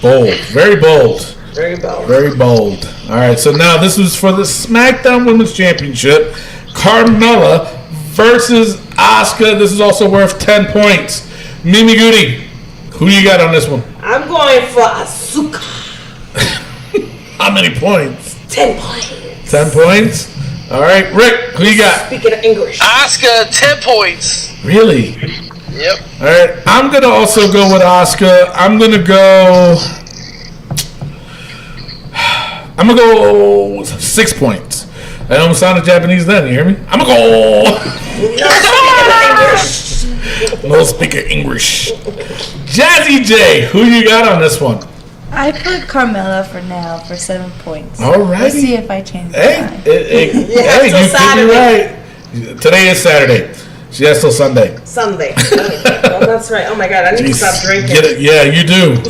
Bold. Very bold. Very bold. Very bold. Alright, so now this was for the SmackDown Women's Championship. Carmella versus Asuka. This is also worth 10 points. Mimi Goody, who you got on this one? I'm going for Asuka. How many points? 10 points. 10 points? Alright, Rick, who you got? Speaking of English. Asuka, 10 points. Really? Yep. Alright, I'm going to also go with Asuka. I'm going to go 6 points. I almost sounded Japanese then, you hear me? I'm going to go. No speaker English. Jazzy J, who you got on this one? I put Carmella for now for 7 points. Alrighty. Let's see if I change my mind. Hey, you could be right. Today is Saturday. She has till Sunday. Sunday. Oh, that's right. Oh my God, I need to stop drinking. Get it? Yeah, you do.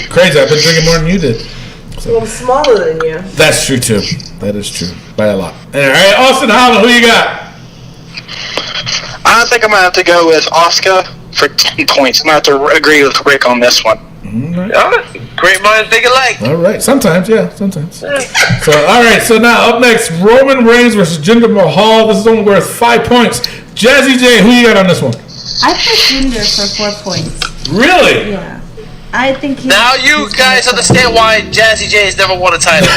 Crazy. I've been drinking more than you did. Well, I'm smaller than you. That's true too. That is true by a lot. All right, Austin Holland, who you got? I think I'm going to have to go with Asuka for 10 points. I'm going to have to agree with Rick on this one. Great minds think alike. All right. Sometimes, yeah. Sometimes. So, all right. So now up next, Roman Reigns versus Jinder Mahal. This is only worth 5 points. Jazzy J, who you got on this one? I put Jinder for 4 points. Really? Yeah. I think now you guys understand why Jazzy J has never won a title.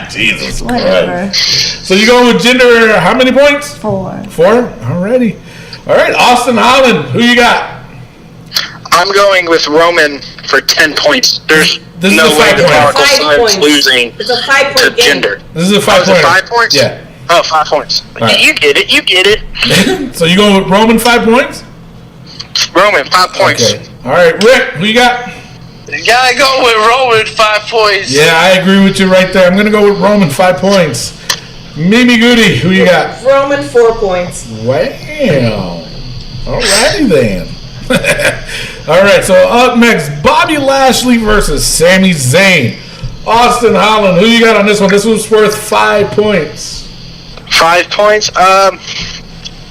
Jesus Whatever. Christ. So you going with Jinder? How many points? 4. 4. Alrighty. All right, Austin Holland, who you got? I'm going with Roman for 10 points. There's This no is a way 5 the point. Prodigal 5 Son's points. losing It's a 5 to point game. Jinder. This is a 5 is it point. 5 points? Yeah. Oh, 5 points. right. You get it. You get it. So you going with Roman 5 points? Roman, 5 points. Okay. All right, Rick, who you got? You gotta go with Roman 5 points. Yeah, I agree with you right there. I'm gonna go with Roman 5 points. Mimi Goody, who you got? Roman 4 points. Wow. Alrighty then. All right, so up next, Bobby Lashley versus Sami Zayn. Austin Holland, who you got on this one? This was worth 5 points. 5 points.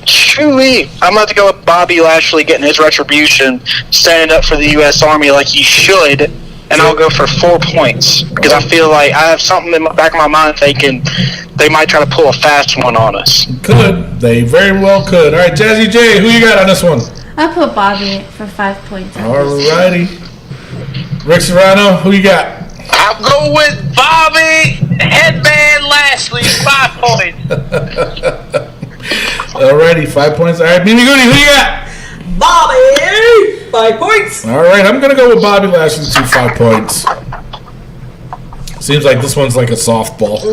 Chewy. I'm going to go with Bobby Lashley getting his retribution, standing up for the U.S. Army like he should, and I'll go for 4 points because I feel like I have something in the back of my mind thinking they might try to pull a fast one on us. Could. They very well could. All right, Jazzy J, who you got on this one? I put Bobby for 5 points. Alrighty. Rick Serrano, who you got? I'm going with Bobby Headman Lashley 5 points. Alrighty, 5 points. All right, Mimi Goody, who you got? Bobby! 5 points. All right, I'm going to go with Bobby Lashley to 5 points. Seems like this one's like a softball,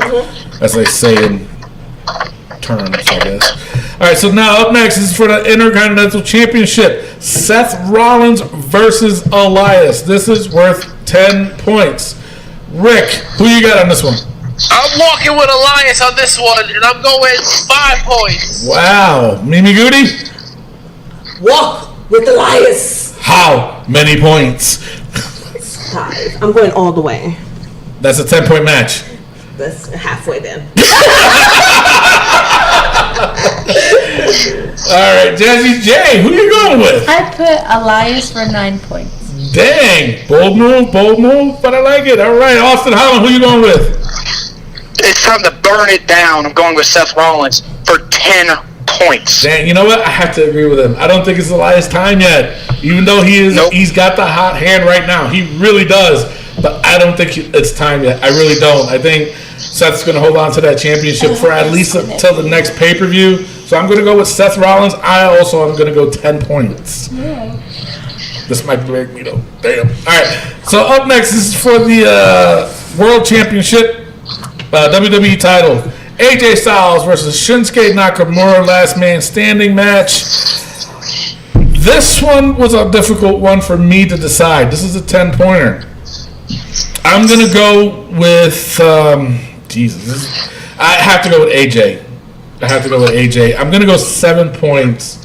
as they say in terms, I guess. All right, so now up next is for the Intercontinental Championship. Seth Rollins versus Elias. This is worth 10 points. Rick, who you got on this one? I'm walking with Elias on this one, and I'm going 5 points. Wow. Mimi Goody? Walk with Elias. How many points? 5. I'm going all the way. That's a 10-point match. That's halfway then. All right, Jazzy J, who you going with? I put Elias for 9 points. Dang. Bold move, but I like it. All right, Austin Holland, who you going with? It's time to burn it down. I'm going with Seth Rollins for 10 points. Dan, you know what? I have to agree with him. I don't think it's Elias' time yet. Even though he's got the hot hand right now. He really does. But I don't think it's time yet. I really don't. I think Seth's going to hold on to that championship for at least until the next pay-per-view. So I'm going to go with Seth Rollins. I also am going to go 10 points. Yeah. This might break me though. Damn. All right. So up next, this is for the World Championship WWE title. AJ Styles versus Shinsuke Nakamura, last man standing match. This one was a difficult one for me to decide. This is a 10-pointer. I'm going to go with, I have to go with AJ. I'm going to go 7 points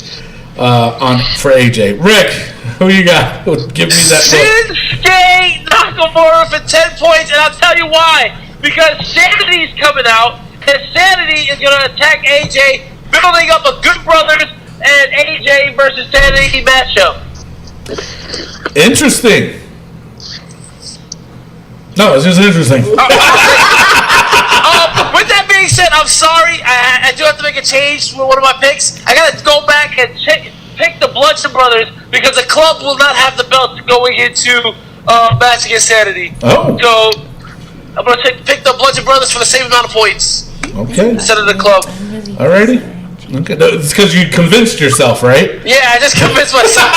for AJ. Rick, who you got? Give me that look. Shinsuke Nakamura for 10 points, and I'll tell you why. Because Sanity's coming out, and Sanity is going to attack AJ, building up a Good Brothers and AJ versus Sanity matchup. Interesting. No, it's just interesting. With that being said, I'm sorry. I do have to make a change with one of my picks. I got to go back and pick the Bludgeon Brothers because the club will not have the belt going into match against Sanity. Oh. So I'm going to pick the Bludgeon Brothers for the same amount of points. Okay. Instead of the club. Alrighty. Okay. It's because you convinced yourself, right? Yeah, I just convinced myself.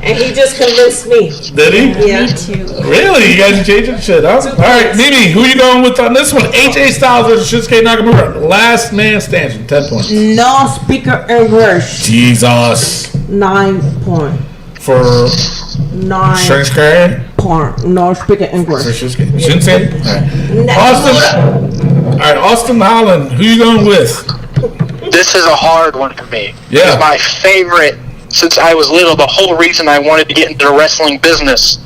And he just convinced me. Did he? Yeah. Me too. Really? You guys are changing shit, huh? Alright, Mimi, who you going with on this one? AJ Styles versus Shinsuke Nakamura. Last man standing, 10 points. No speaker English. Jesus. 9 points. For 9 Shinsuke? points. No speaker For English. Shinsuke? Alright, Austin Holland, who you going with? This is a hard one for me. Yeah. It's my favorite since I was little. The whole reason I wanted to get into the wrestling business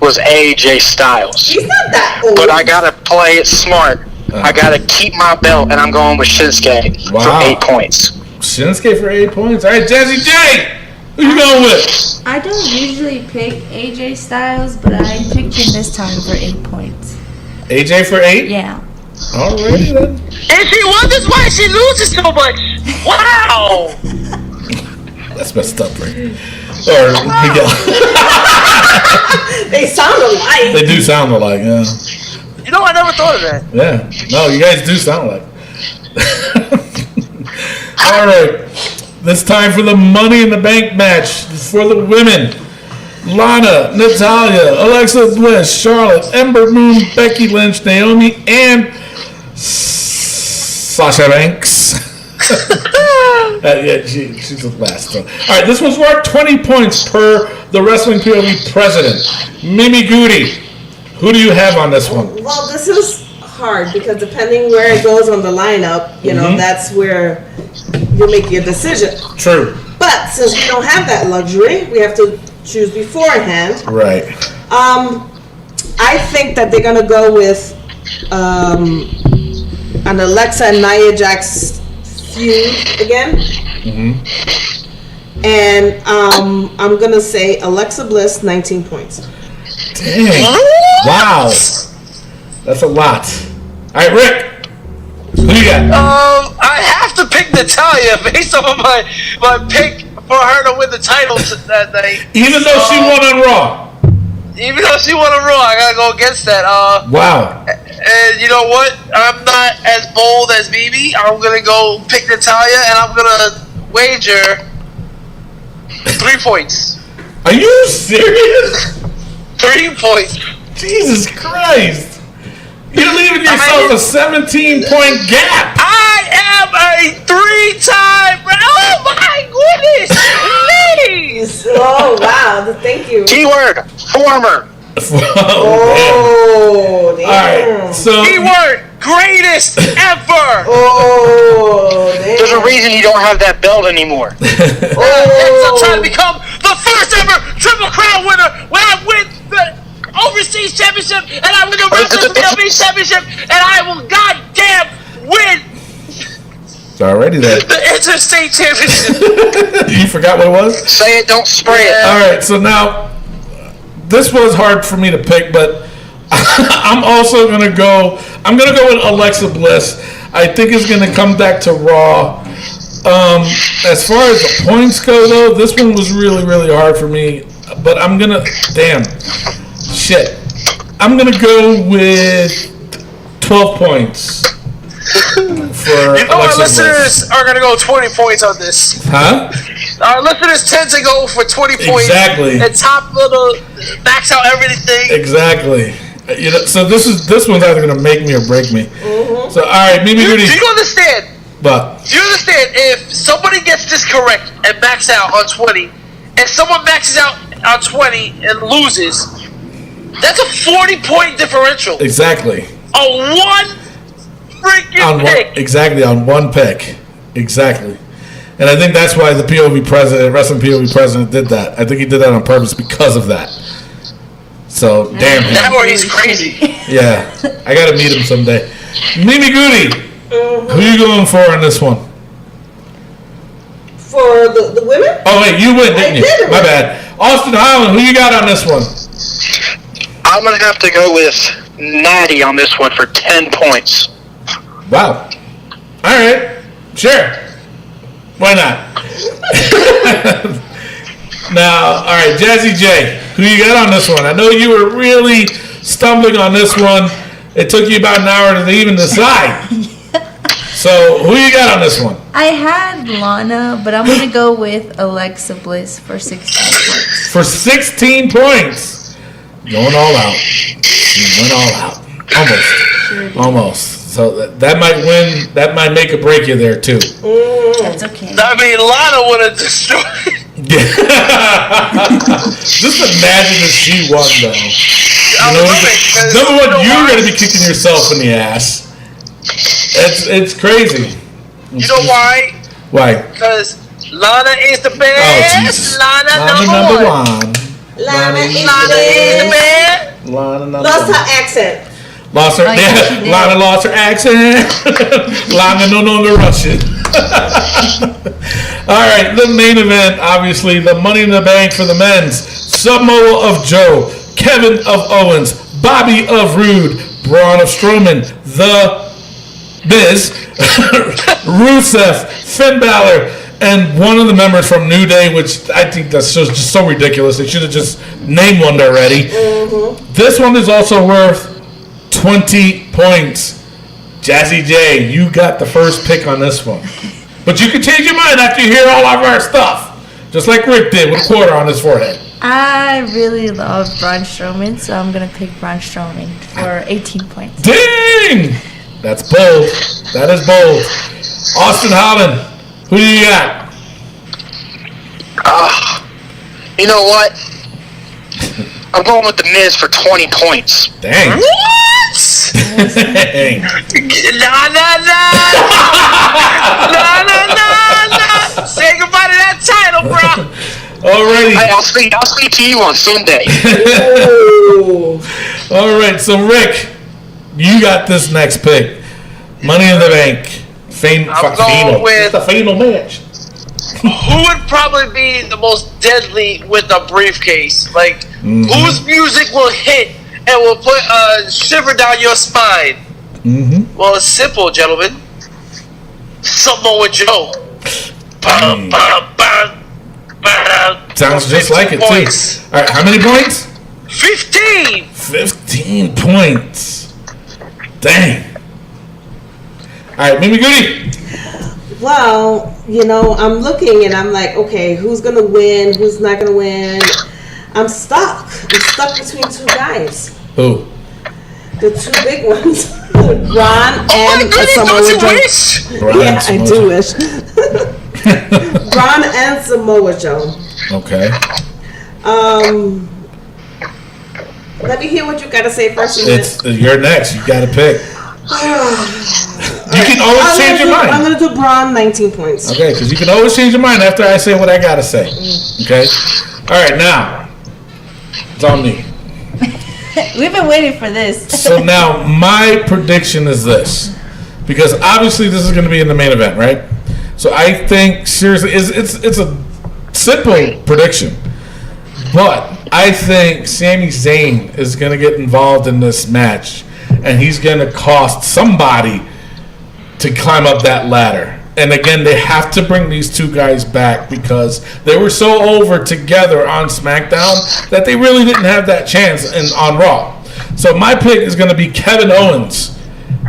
was AJ Styles. He's not that old. But I gotta play it smart. I gotta keep my belt, and I'm going with Shinsuke for 8 points. Shinsuke for 8 points. Alright, Jazzy J, who you going with? I don't usually pick AJ Styles, but I picked him this time for 8 points. AJ for 8? Yeah. Alrighty then. And she wonders why she loses so much. Wow. That's messed up, right? Or Miguel. They sound alike. They do sound alike, yeah. You know, I never thought of that. Yeah. No, you guys do sound alike. Alright. It's time for the Money in the Bank match for the women. Lana, Natalya, Alexa Bliss, Charlotte, Ember Moon, Becky Lynch, Naomi, and Sasha Banks. Yeah, she's the last one. All right, this was worth 20 points per the Wrestling POV president. Mimi Goody, who do you have on this one? Well, this is hard because depending where it goes on the lineup, you know, that's where you make your decision. True. But since we don't have that luxury, we have to choose beforehand. Right. I think that they're gonna go with an Alexa and Nia Jax feud again. And I'm gonna say Alexa Bliss 19 points. Dang. Wow. That's a lot. All right, Rick. Who you got? I have to pick Natalya based off of my pick for her to win the title that night. Even though she won on Raw. Even though she won on Raw, I gotta go against that. Wow. And you know what? I'm not as bold as Mimi. I'm gonna go pick Natalya, and I'm gonna wager 3 points. Are you serious? 3 points. Jesus Christ. You're leaving yourself a 17-point gap. I am a 3-time. Oh my goodness! Please. Oh wow! Thank you. Keyword: former. Oh, damn. All right, so Keyword: greatest ever. Oh, damn. There's a reason you don't have that belt anymore. I'm trying to become the first ever Triple Crown winner when I win the Overseas Championship and I win the WWE Championship and I will goddamn win already there. the Interstate Championship. You forgot what it was? Say it, don't spray it. All right, so now this was hard for me to pick, but I'm also gonna go. I'm gonna go with Alexa Bliss. I think it's gonna come back to Raw. As far as the points go, though, this one was really, really hard for me. But I'm gonna, I'm gonna go with 12 points. Our listeners are gonna go 20 points on this. Huh? Our listeners tend to go for 20 points. Exactly. And top little backs out everything. Exactly. So this one's either gonna make me or break me. Mm-hmm. So all right, maybe do you understand? But do you understand if somebody gets this correct and backs out on 20, and someone maxes out on 20 and loses, that's a 40-point differential. Exactly. On one freaking pick. Exactly, on one pick. Exactly. And I think that's why the POV president, wrestling POV president, did that. I think he did that on purpose because of that. So, damn him. That or he's crazy. Yeah. I got to meet him someday. Mimi Goody, who are you going for on this one? For the women? Oh, wait, you win, didn't you? My bad. Austin Holland, who you got on this one? I'm going to have to go with Natty on this one for 10 points. Wow. All right. Sure. Why not? Now, all right, Jazzy J, who you got on this one? I know you were really stumbling on this one. It took you about an hour to even decide. So, who you got on this one? I had Lana, but I'm going to go with Alexa Bliss for 16 points. For 16 points. Going all out. She went all out. Almost. Sure. Almost. So that might win. That might make or break you there, too. That's okay. I mean, Lana would have destroyed. Just imagine if she won, though. Number one, you're going to be kicking yourself in the ass. It's crazy. You know why? Why? Because Lana is the best. Oh, Jesus. Lana number one. Lana is the best. Lana number Lost one. her accent. Lost her. Lana lost her accent. Lana no longer Russian. All right, the main event, obviously, the Money in the Bank for the men's. Samoa of Joe, Kevin of Owens, Bobby of Rude, Braun of Strowman, The Miz, Rusev, Finn Balor, and one of the members from New Day, which I think that's just so ridiculous. They should have just named one already. Mm-hmm. This one is also worth 20 points. Jazzy J, you got the first pick on this one. But you can change your mind after you hear all of our stuff. Just like Rick did with a quarter on his forehead. I really love Braun Strowman, so I'm going to pick Braun Strowman for 18 points. Ding! That's bold. That is bold. Austin Holland, who do you got? You know what? I'm going with The Miz for 20 points. Dang. What? Dang. No. Say goodbye to that title, bro. Alrighty. I'll speak to you on Sunday. All right, so Rick, you got this next pick. Money in the Bank. I'm going with the final match. who would probably be the most deadly with a briefcase? Like, whose music will hit and will put a shiver down your spine? Mm-hmm. Well, it's simple, gentlemen. Samoa Joe. Sounds just like it, points. too. All right, how many points? 15! 15 points. Dang. All right, Mimi Goody. Well, I'm looking and I'm like, okay, who's going to win? Who's not going to win? I'm stuck. I'm stuck between two guys. Who? The two big ones. Braun and Samoa Joe. Yeah, I do wish. Braun and Samoa Joe. Okay. Let me hear what you got to say first. You're next. You got to pick. You can always change your mind. I'm going to do Braun 19 points. Okay, because you can always change your mind after I say what I got to say. Okay? All right, now, it's on me. We've been waiting for this. So now, my prediction is this. Because obviously this is going to be in the main event, right? So I think, seriously, it's a simple prediction. But I think Sami Zayn is going to get involved in this match. And he's going to cost somebody to climb up that ladder. And again, they have to bring these two guys back because they were so over together on SmackDown that they really didn't have that chance on Raw. So my pick is going to be Kevin Owens,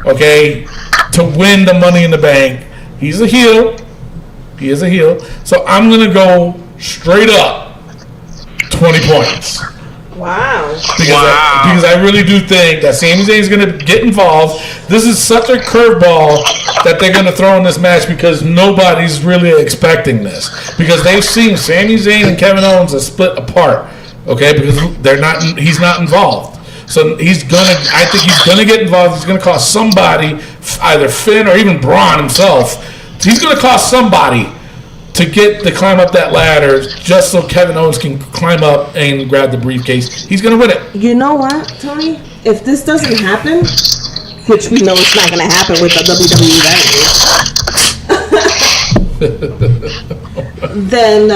okay, to win the Money in the Bank. He's a heel. He is a heel. So I'm going to go straight up 20 points. Wow. Because I really do think that Sami Zayn is going to get involved. This is such a curveball that they're going to throw in this match because nobody's really expecting this. Because they've seen Sami Zayn and Kevin Owens are split apart, okay? Because he's not involved. So I think he's gonna get involved. He's gonna cost somebody, either Finn or even Braun himself. He's gonna cost somebody to climb up that ladder just so Kevin Owens can climb up and grab the briefcase. He's gonna win it. You know what, Tony? If this doesn't happen, which we know it's not gonna happen with the WWE writers, then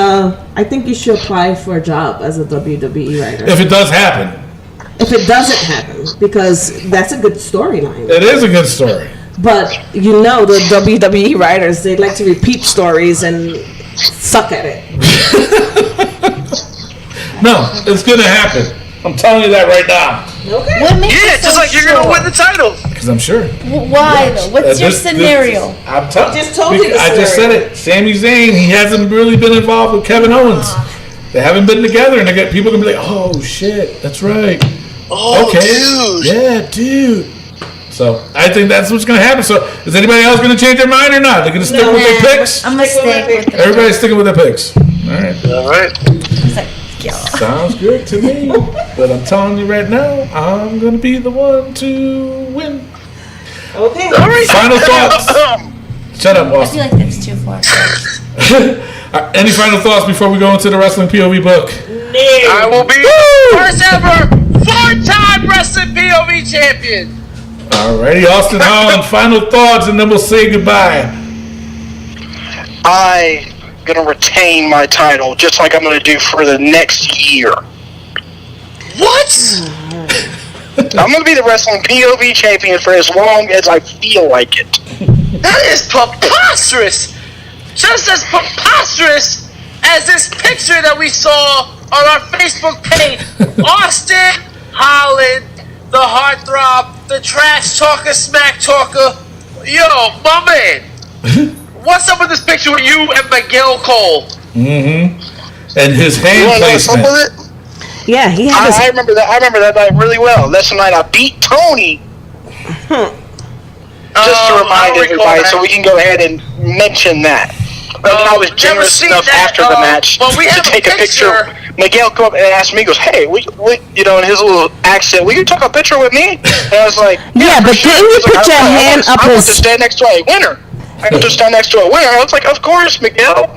I think you should apply for a job as a WWE writer. If it does happen. If it doesn't happen, because that's a good storyline. It is a good story. But you know the WWE writers, they like to repeat stories and suck at it. No, it's going to happen. I'm telling you that right now. Okay. Yeah, just like you're going to win the title. Because I'm sure. Why though? What's your scenario? I'm telling you. Just told you the I just said it. Sami Zayn, he hasn't really been involved with Kevin Owens. They haven't been together, and people are going to be like, oh, shit, that's right. Oh, okay. dude. Yeah, dude. So, I think that's what's going to happen. So, is anybody else going to change their mind or not? They're going to stick with their picks? I'm going to stick with it. Everybody's sticking with their picks. All right. It's like, sounds good to me. But I'm telling you right now, I'm going to be the one to win. Okay. All right. Final thoughts. Shut up, I Boston. feel like that's too far. Any final thoughts before we go into the Wrestling POV book? I will be first ever 4-time Wrestling POV champion. Alrighty, Austin Holland, final thoughts, and then we'll say goodbye. I'm going to retain my title, just like I'm going to do for the next year. What? I'm going to be the Wrestling POV champion for as long as I feel like it. That is preposterous. Just as preposterous as this picture that we saw on our Facebook page. Austin Holland, the heartthrob, the trash talker, smack talker. Yo, my man. What's up with this picture with you and Miguel Cole? Mm-hmm. And his hand placement. Yeah, he had I remember that. I remember that night really well. That's the night I beat Tony. Just to remind everybody, so we can go ahead and mention that. But I was generous enough after the match to take a picture. Miguel come up and asked me, he goes, "Hey, in his little accent, will you take a picture with me?" And I was like, "Yeah, but sure." didn't you put your hand up I want his... to stand next to a winner. I want to stand next to a winner. I was like, "Of course, Miguel."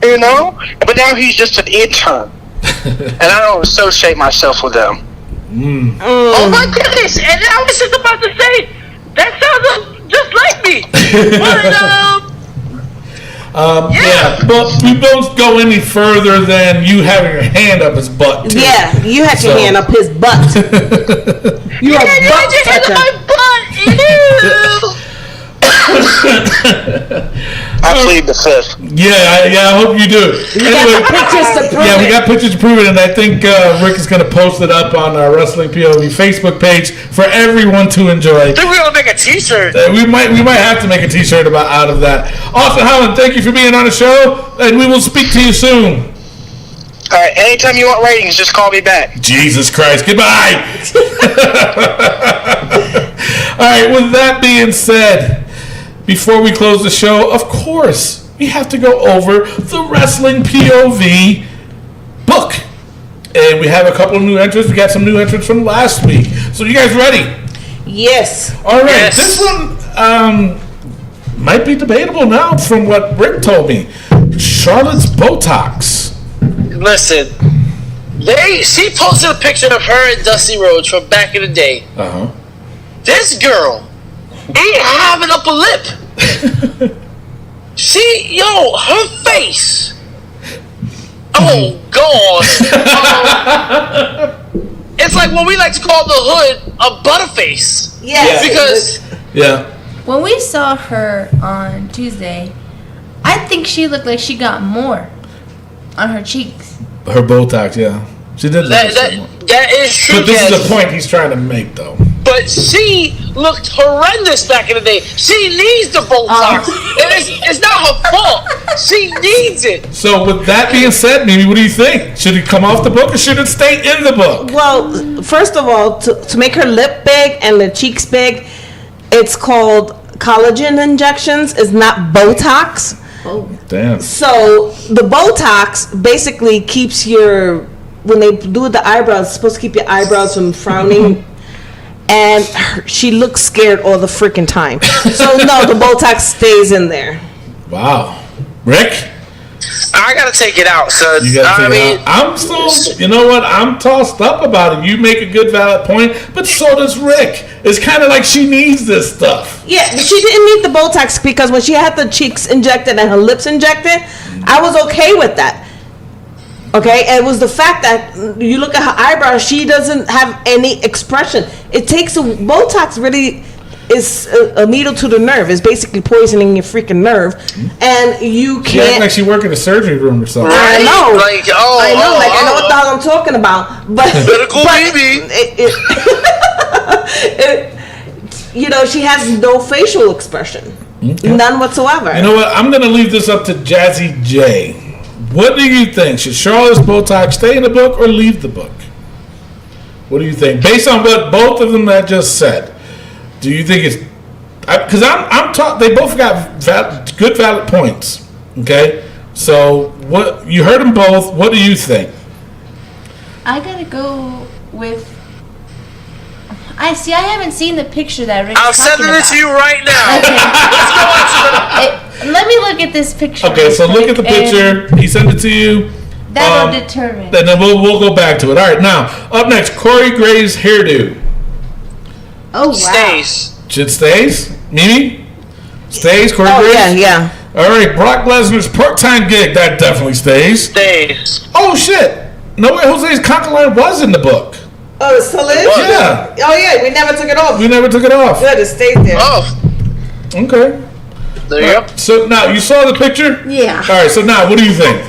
You know? But now he's just an intern. And I don't associate myself with them. Oh my goodness! And I was just about to say, that sounds just like me. But, yeah, but we don't go any further than you having your hand up his butt. Too. Yeah, you had your hand up his butt. You had your hand up my butt. I plead the fifth. Yeah, I hope you do. Anyway, we got pictures to prove it, and I think Rick is going to post it up on our Wrestling POV Facebook page for everyone to enjoy. I think we're going to make a t-shirt. We might have to make a t-shirt out of that. Austin Holland, thank you for being on the show, and we will speak to you soon. All right, anytime you want ratings, just call me back. Jesus Christ, goodbye. All right, with that being said, before we close the show, of course, we have to go over the Wrestling POV book. And we have a couple of new entrants. We got some new entrants from last week. So you guys ready? Yes. All right. Yes. This one might be debatable now from what Rick told me. Charlotte's Botox. Listen, she posted a picture of her and Dusty Rhodes from back in the day. Uh-huh. This girl ain't having up a lip. Her face. Oh, God. It's like what we like to call the hood a butterface. Yes. Because yeah. When we saw her on Tuesday, I think she looked like she got more on her cheeks. Her Botox, yeah. She did that is true. But this is the point he's trying to make, though. But she looked horrendous back in the day. She needs the Botox. It's not her fault. She needs it. So with that being said, Mimi, what do you think? Should it come off the book or should it stay in the book? Well, first of all, to make her lip big and the cheeks big, it's called collagen injections. It's not Botox. Oh. Damn. So the Botox basically keeps when they do the eyebrows, it's supposed to keep your eyebrows from frowning. And she looks scared all the freaking time. So no, the Botox stays in there. Wow. Rick? I gotta take it out, son. You gotta take it out. I'm still, you know what? I'm tossed up about it. You make a good, valid point, but so does Rick. It's kind of like she needs this stuff. Yeah, she didn't need the Botox because when she had the cheeks injected and her lips injected, I was okay with that. Okay, and it was the fact that you look at her eyebrows, she doesn't have any expression. It takes Botox really is a needle to the nerve. It's basically poisoning your freaking nerve, and you She acts can't. like she work in a surgery room or something. I know, Like, I know what the hell I'm talking about. But Medical baby. She has no facial expression, none whatsoever. You know what? I'm going to leave this up to Jazzy J. What do you think? Should Charlotte's Botox stay in the book or leave the book? What do you think? Based on what both of them that just said, do you think it's... Because I'm taught they both got good valid points. Okay? So, what you heard them both. What do you think? I gotta go with... I haven't seen the picture that Rick's I'm talking sending it to you right now. Let me look at this picture. Okay, so look at the picture. He sent it to you. That'll determine. And then we'll go back to it. All right, now, up next, Corey Gray's hairdo. Oh, wow. Stays. Shit stays? Mimi? Stays, Corey Graves? Yeah. All right, Brock Lesnar's part-time gig, that definitely stays. Stays. Oh, shit. No way, Jose's conquer line was in the book. Oh, it still is? Yeah. Oh, yeah, we never took it off. We never took it off. Good, it stayed there. Oh, Okay. there you go. So now, you saw the picture? Yeah. All right, so now, what do you think?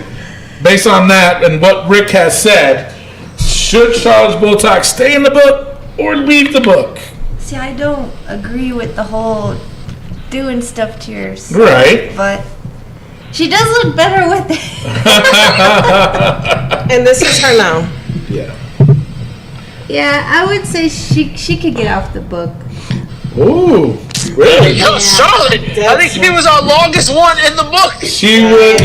Based on that and what Rick has said, should Charlotte's Botox stay in the book or leave the book? See, I don't agree with the whole doing stuff to yourself. Right. But she does look better with it. And this is her now. Yeah. Yeah, I would say she could get off the book. Ooh, really? Yo, Charlotte, I think she was our longest one in the book. She was,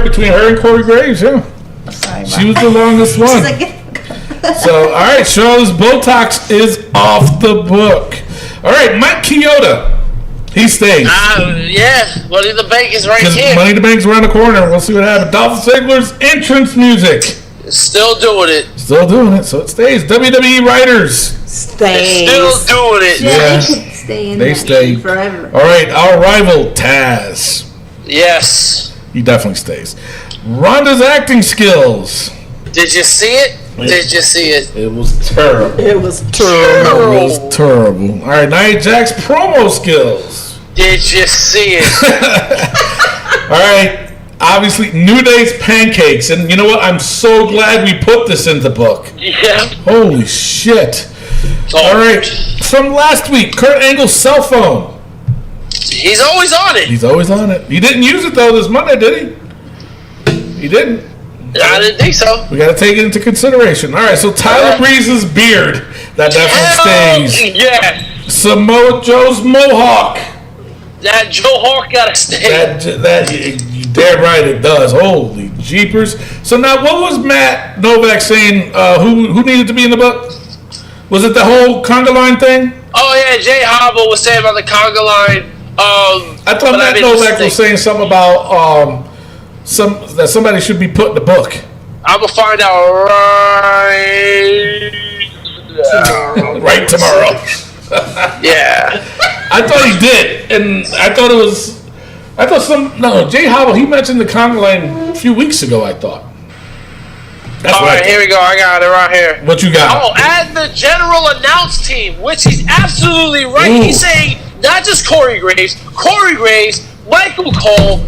between her and Corey Graves, yeah. Sorry, She was the longest one. She's like, So, all right, Charlotte's Botox is off the book. All right, Mike Chioda, he stays. Yeah, Money in the Bank is right Because here. Money in the Bank's around the corner. We'll see what happens. Dolph Ziggler's entrance music. Still doing it. Still doing it, so it stays. WWE writers. Stays. Still doing it. yeah, Yeah. they could stay in They that stay. forever. All right, our rival, Taz. Yes. He definitely stays. Ronda's acting skills. Did you see it? Did you see it? It was terrible. It was terrible. It was terrible. All right, Nia Jax's promo skills. Did you see it? All right, obviously, New Day's pancakes. And you know what? I'm so glad we put this in the book. Yeah. Holy shit. All right, from last week, Kurt Angle's cell phone. He's always on it. He's always on it. He didn't use it, though, this Monday, did he? He didn't. I didn't think so. We got to take it into consideration. All right, so Tyler Breeze's beard. That definitely stays. Yeah. Samoa Joe's mohawk. That Joe Hawk gotta stay. That you damn right it does. Holy jeepers! So now, what was Matt Novak saying? Who needed to be in the book? Was it the whole conga line thing? Oh yeah, Jay Hobble was saying about the conga line. I thought Matt Novak was saying something about that somebody should be put in the book. I'm gonna find out right tomorrow. Yeah. I thought he did, and I thought Jay Hobble, he mentioned the conga line a few weeks ago, I thought. That's all right, here we go. I got it right here. What you got? Oh, and the general announce team, which he's absolutely right. Ooh. He's saying not just Corey Graves, Michael Cole,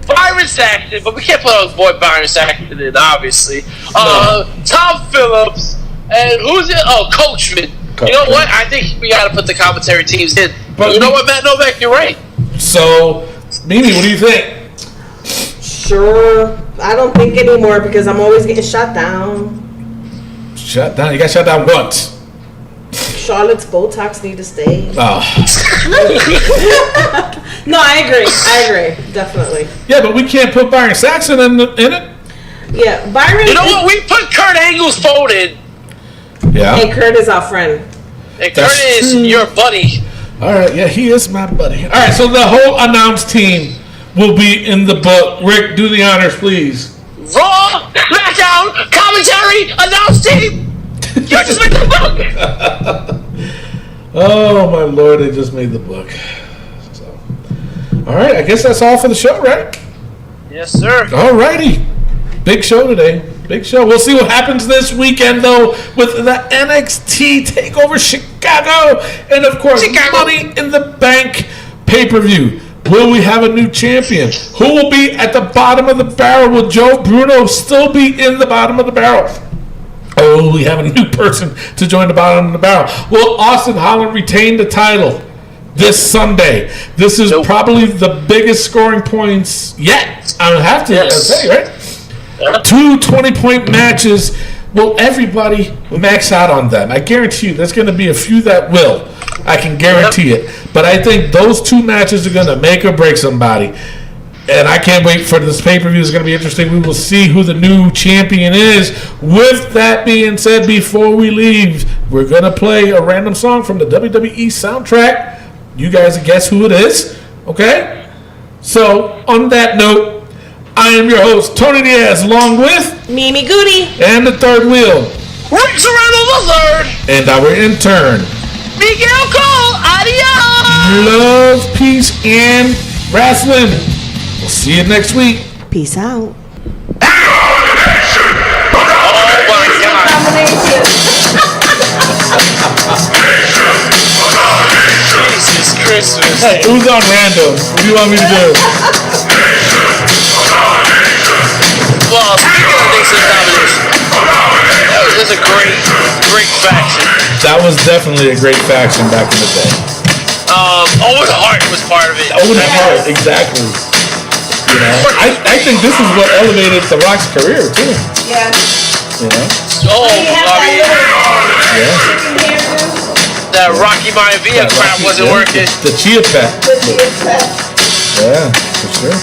Byron Saxton, but we can't put our boy Byron Saxton in, obviously. Tom Phillips, and who's it? Oh, Coachman. You know what? I think we got to put the commentary teams in. But you know what, Matt Novak? You're right. So, Mimi, what do you think? Sure. I don't think anymore because I'm always getting shut down. Shut down? You got shut down once. Charlotte's Botox need to stay. Oh. No, I agree. Definitely. Yeah, but we can't put Byron Saxton in it. Yeah, Byron. You know what? We put Kurt Angle's phone in. Yeah. Hey, Kurt is our friend. And Kurt is your buddy. All right, yeah, he is my buddy. All right, so the whole announced team will be in the book. Rick, do the honors, please. Raw, SmackDown, commentary, announced team. You just made the book. Oh my lord, they just made the book. So, all right, I guess that's all for the show, right? Yes, sir. All righty, big show today. Big show. We'll see what happens this weekend, though, with the NXT Takeover Chicago, and of course, Money in the Bank pay-per-view. Will we have a new champion? Who will be at the bottom of the barrel? Will Joe Bruno still be in the bottom of the barrel? Or will we have a new person to join the bottom of the barrel? Will Austin Holland retain the title this Sunday? This is probably the biggest scoring points yet. I would have to say, right? 2 20-point matches. Will everybody max out on them? I guarantee you there's going to be a few that will. I can guarantee it. But I think those 2 matches are going to make or break somebody. And I can't wait for this pay-per-view. It's going to be interesting. We will see who the new champion is. With that being said, before we leave, we're going to play a random song from the WWE soundtrack. You guys guess who it is. Okay? So, on that note, I am your host, Tony Diaz, along with Mimi Goody and the third wheel, Rick Serrano the third, and our intern, Miguel Cole. Adios. Love, peace, and wrestling. We'll see you next week. Peace out. Oh my God. Jesus Christmas. Hey, who's on random? What do you want me to do? Well, speaking of Nixon domination, that was a great faction. That was definitely a great faction back in the day. Owen Hart was part of it. Owen Hart, exactly. You know, I think this is what elevated The Rock's career too. Yeah. You know. Oh, I mean, Yeah. that Rocky Maivia crap wasn't working. The Chia Pet. The Chia Pet. Yeah, for sure.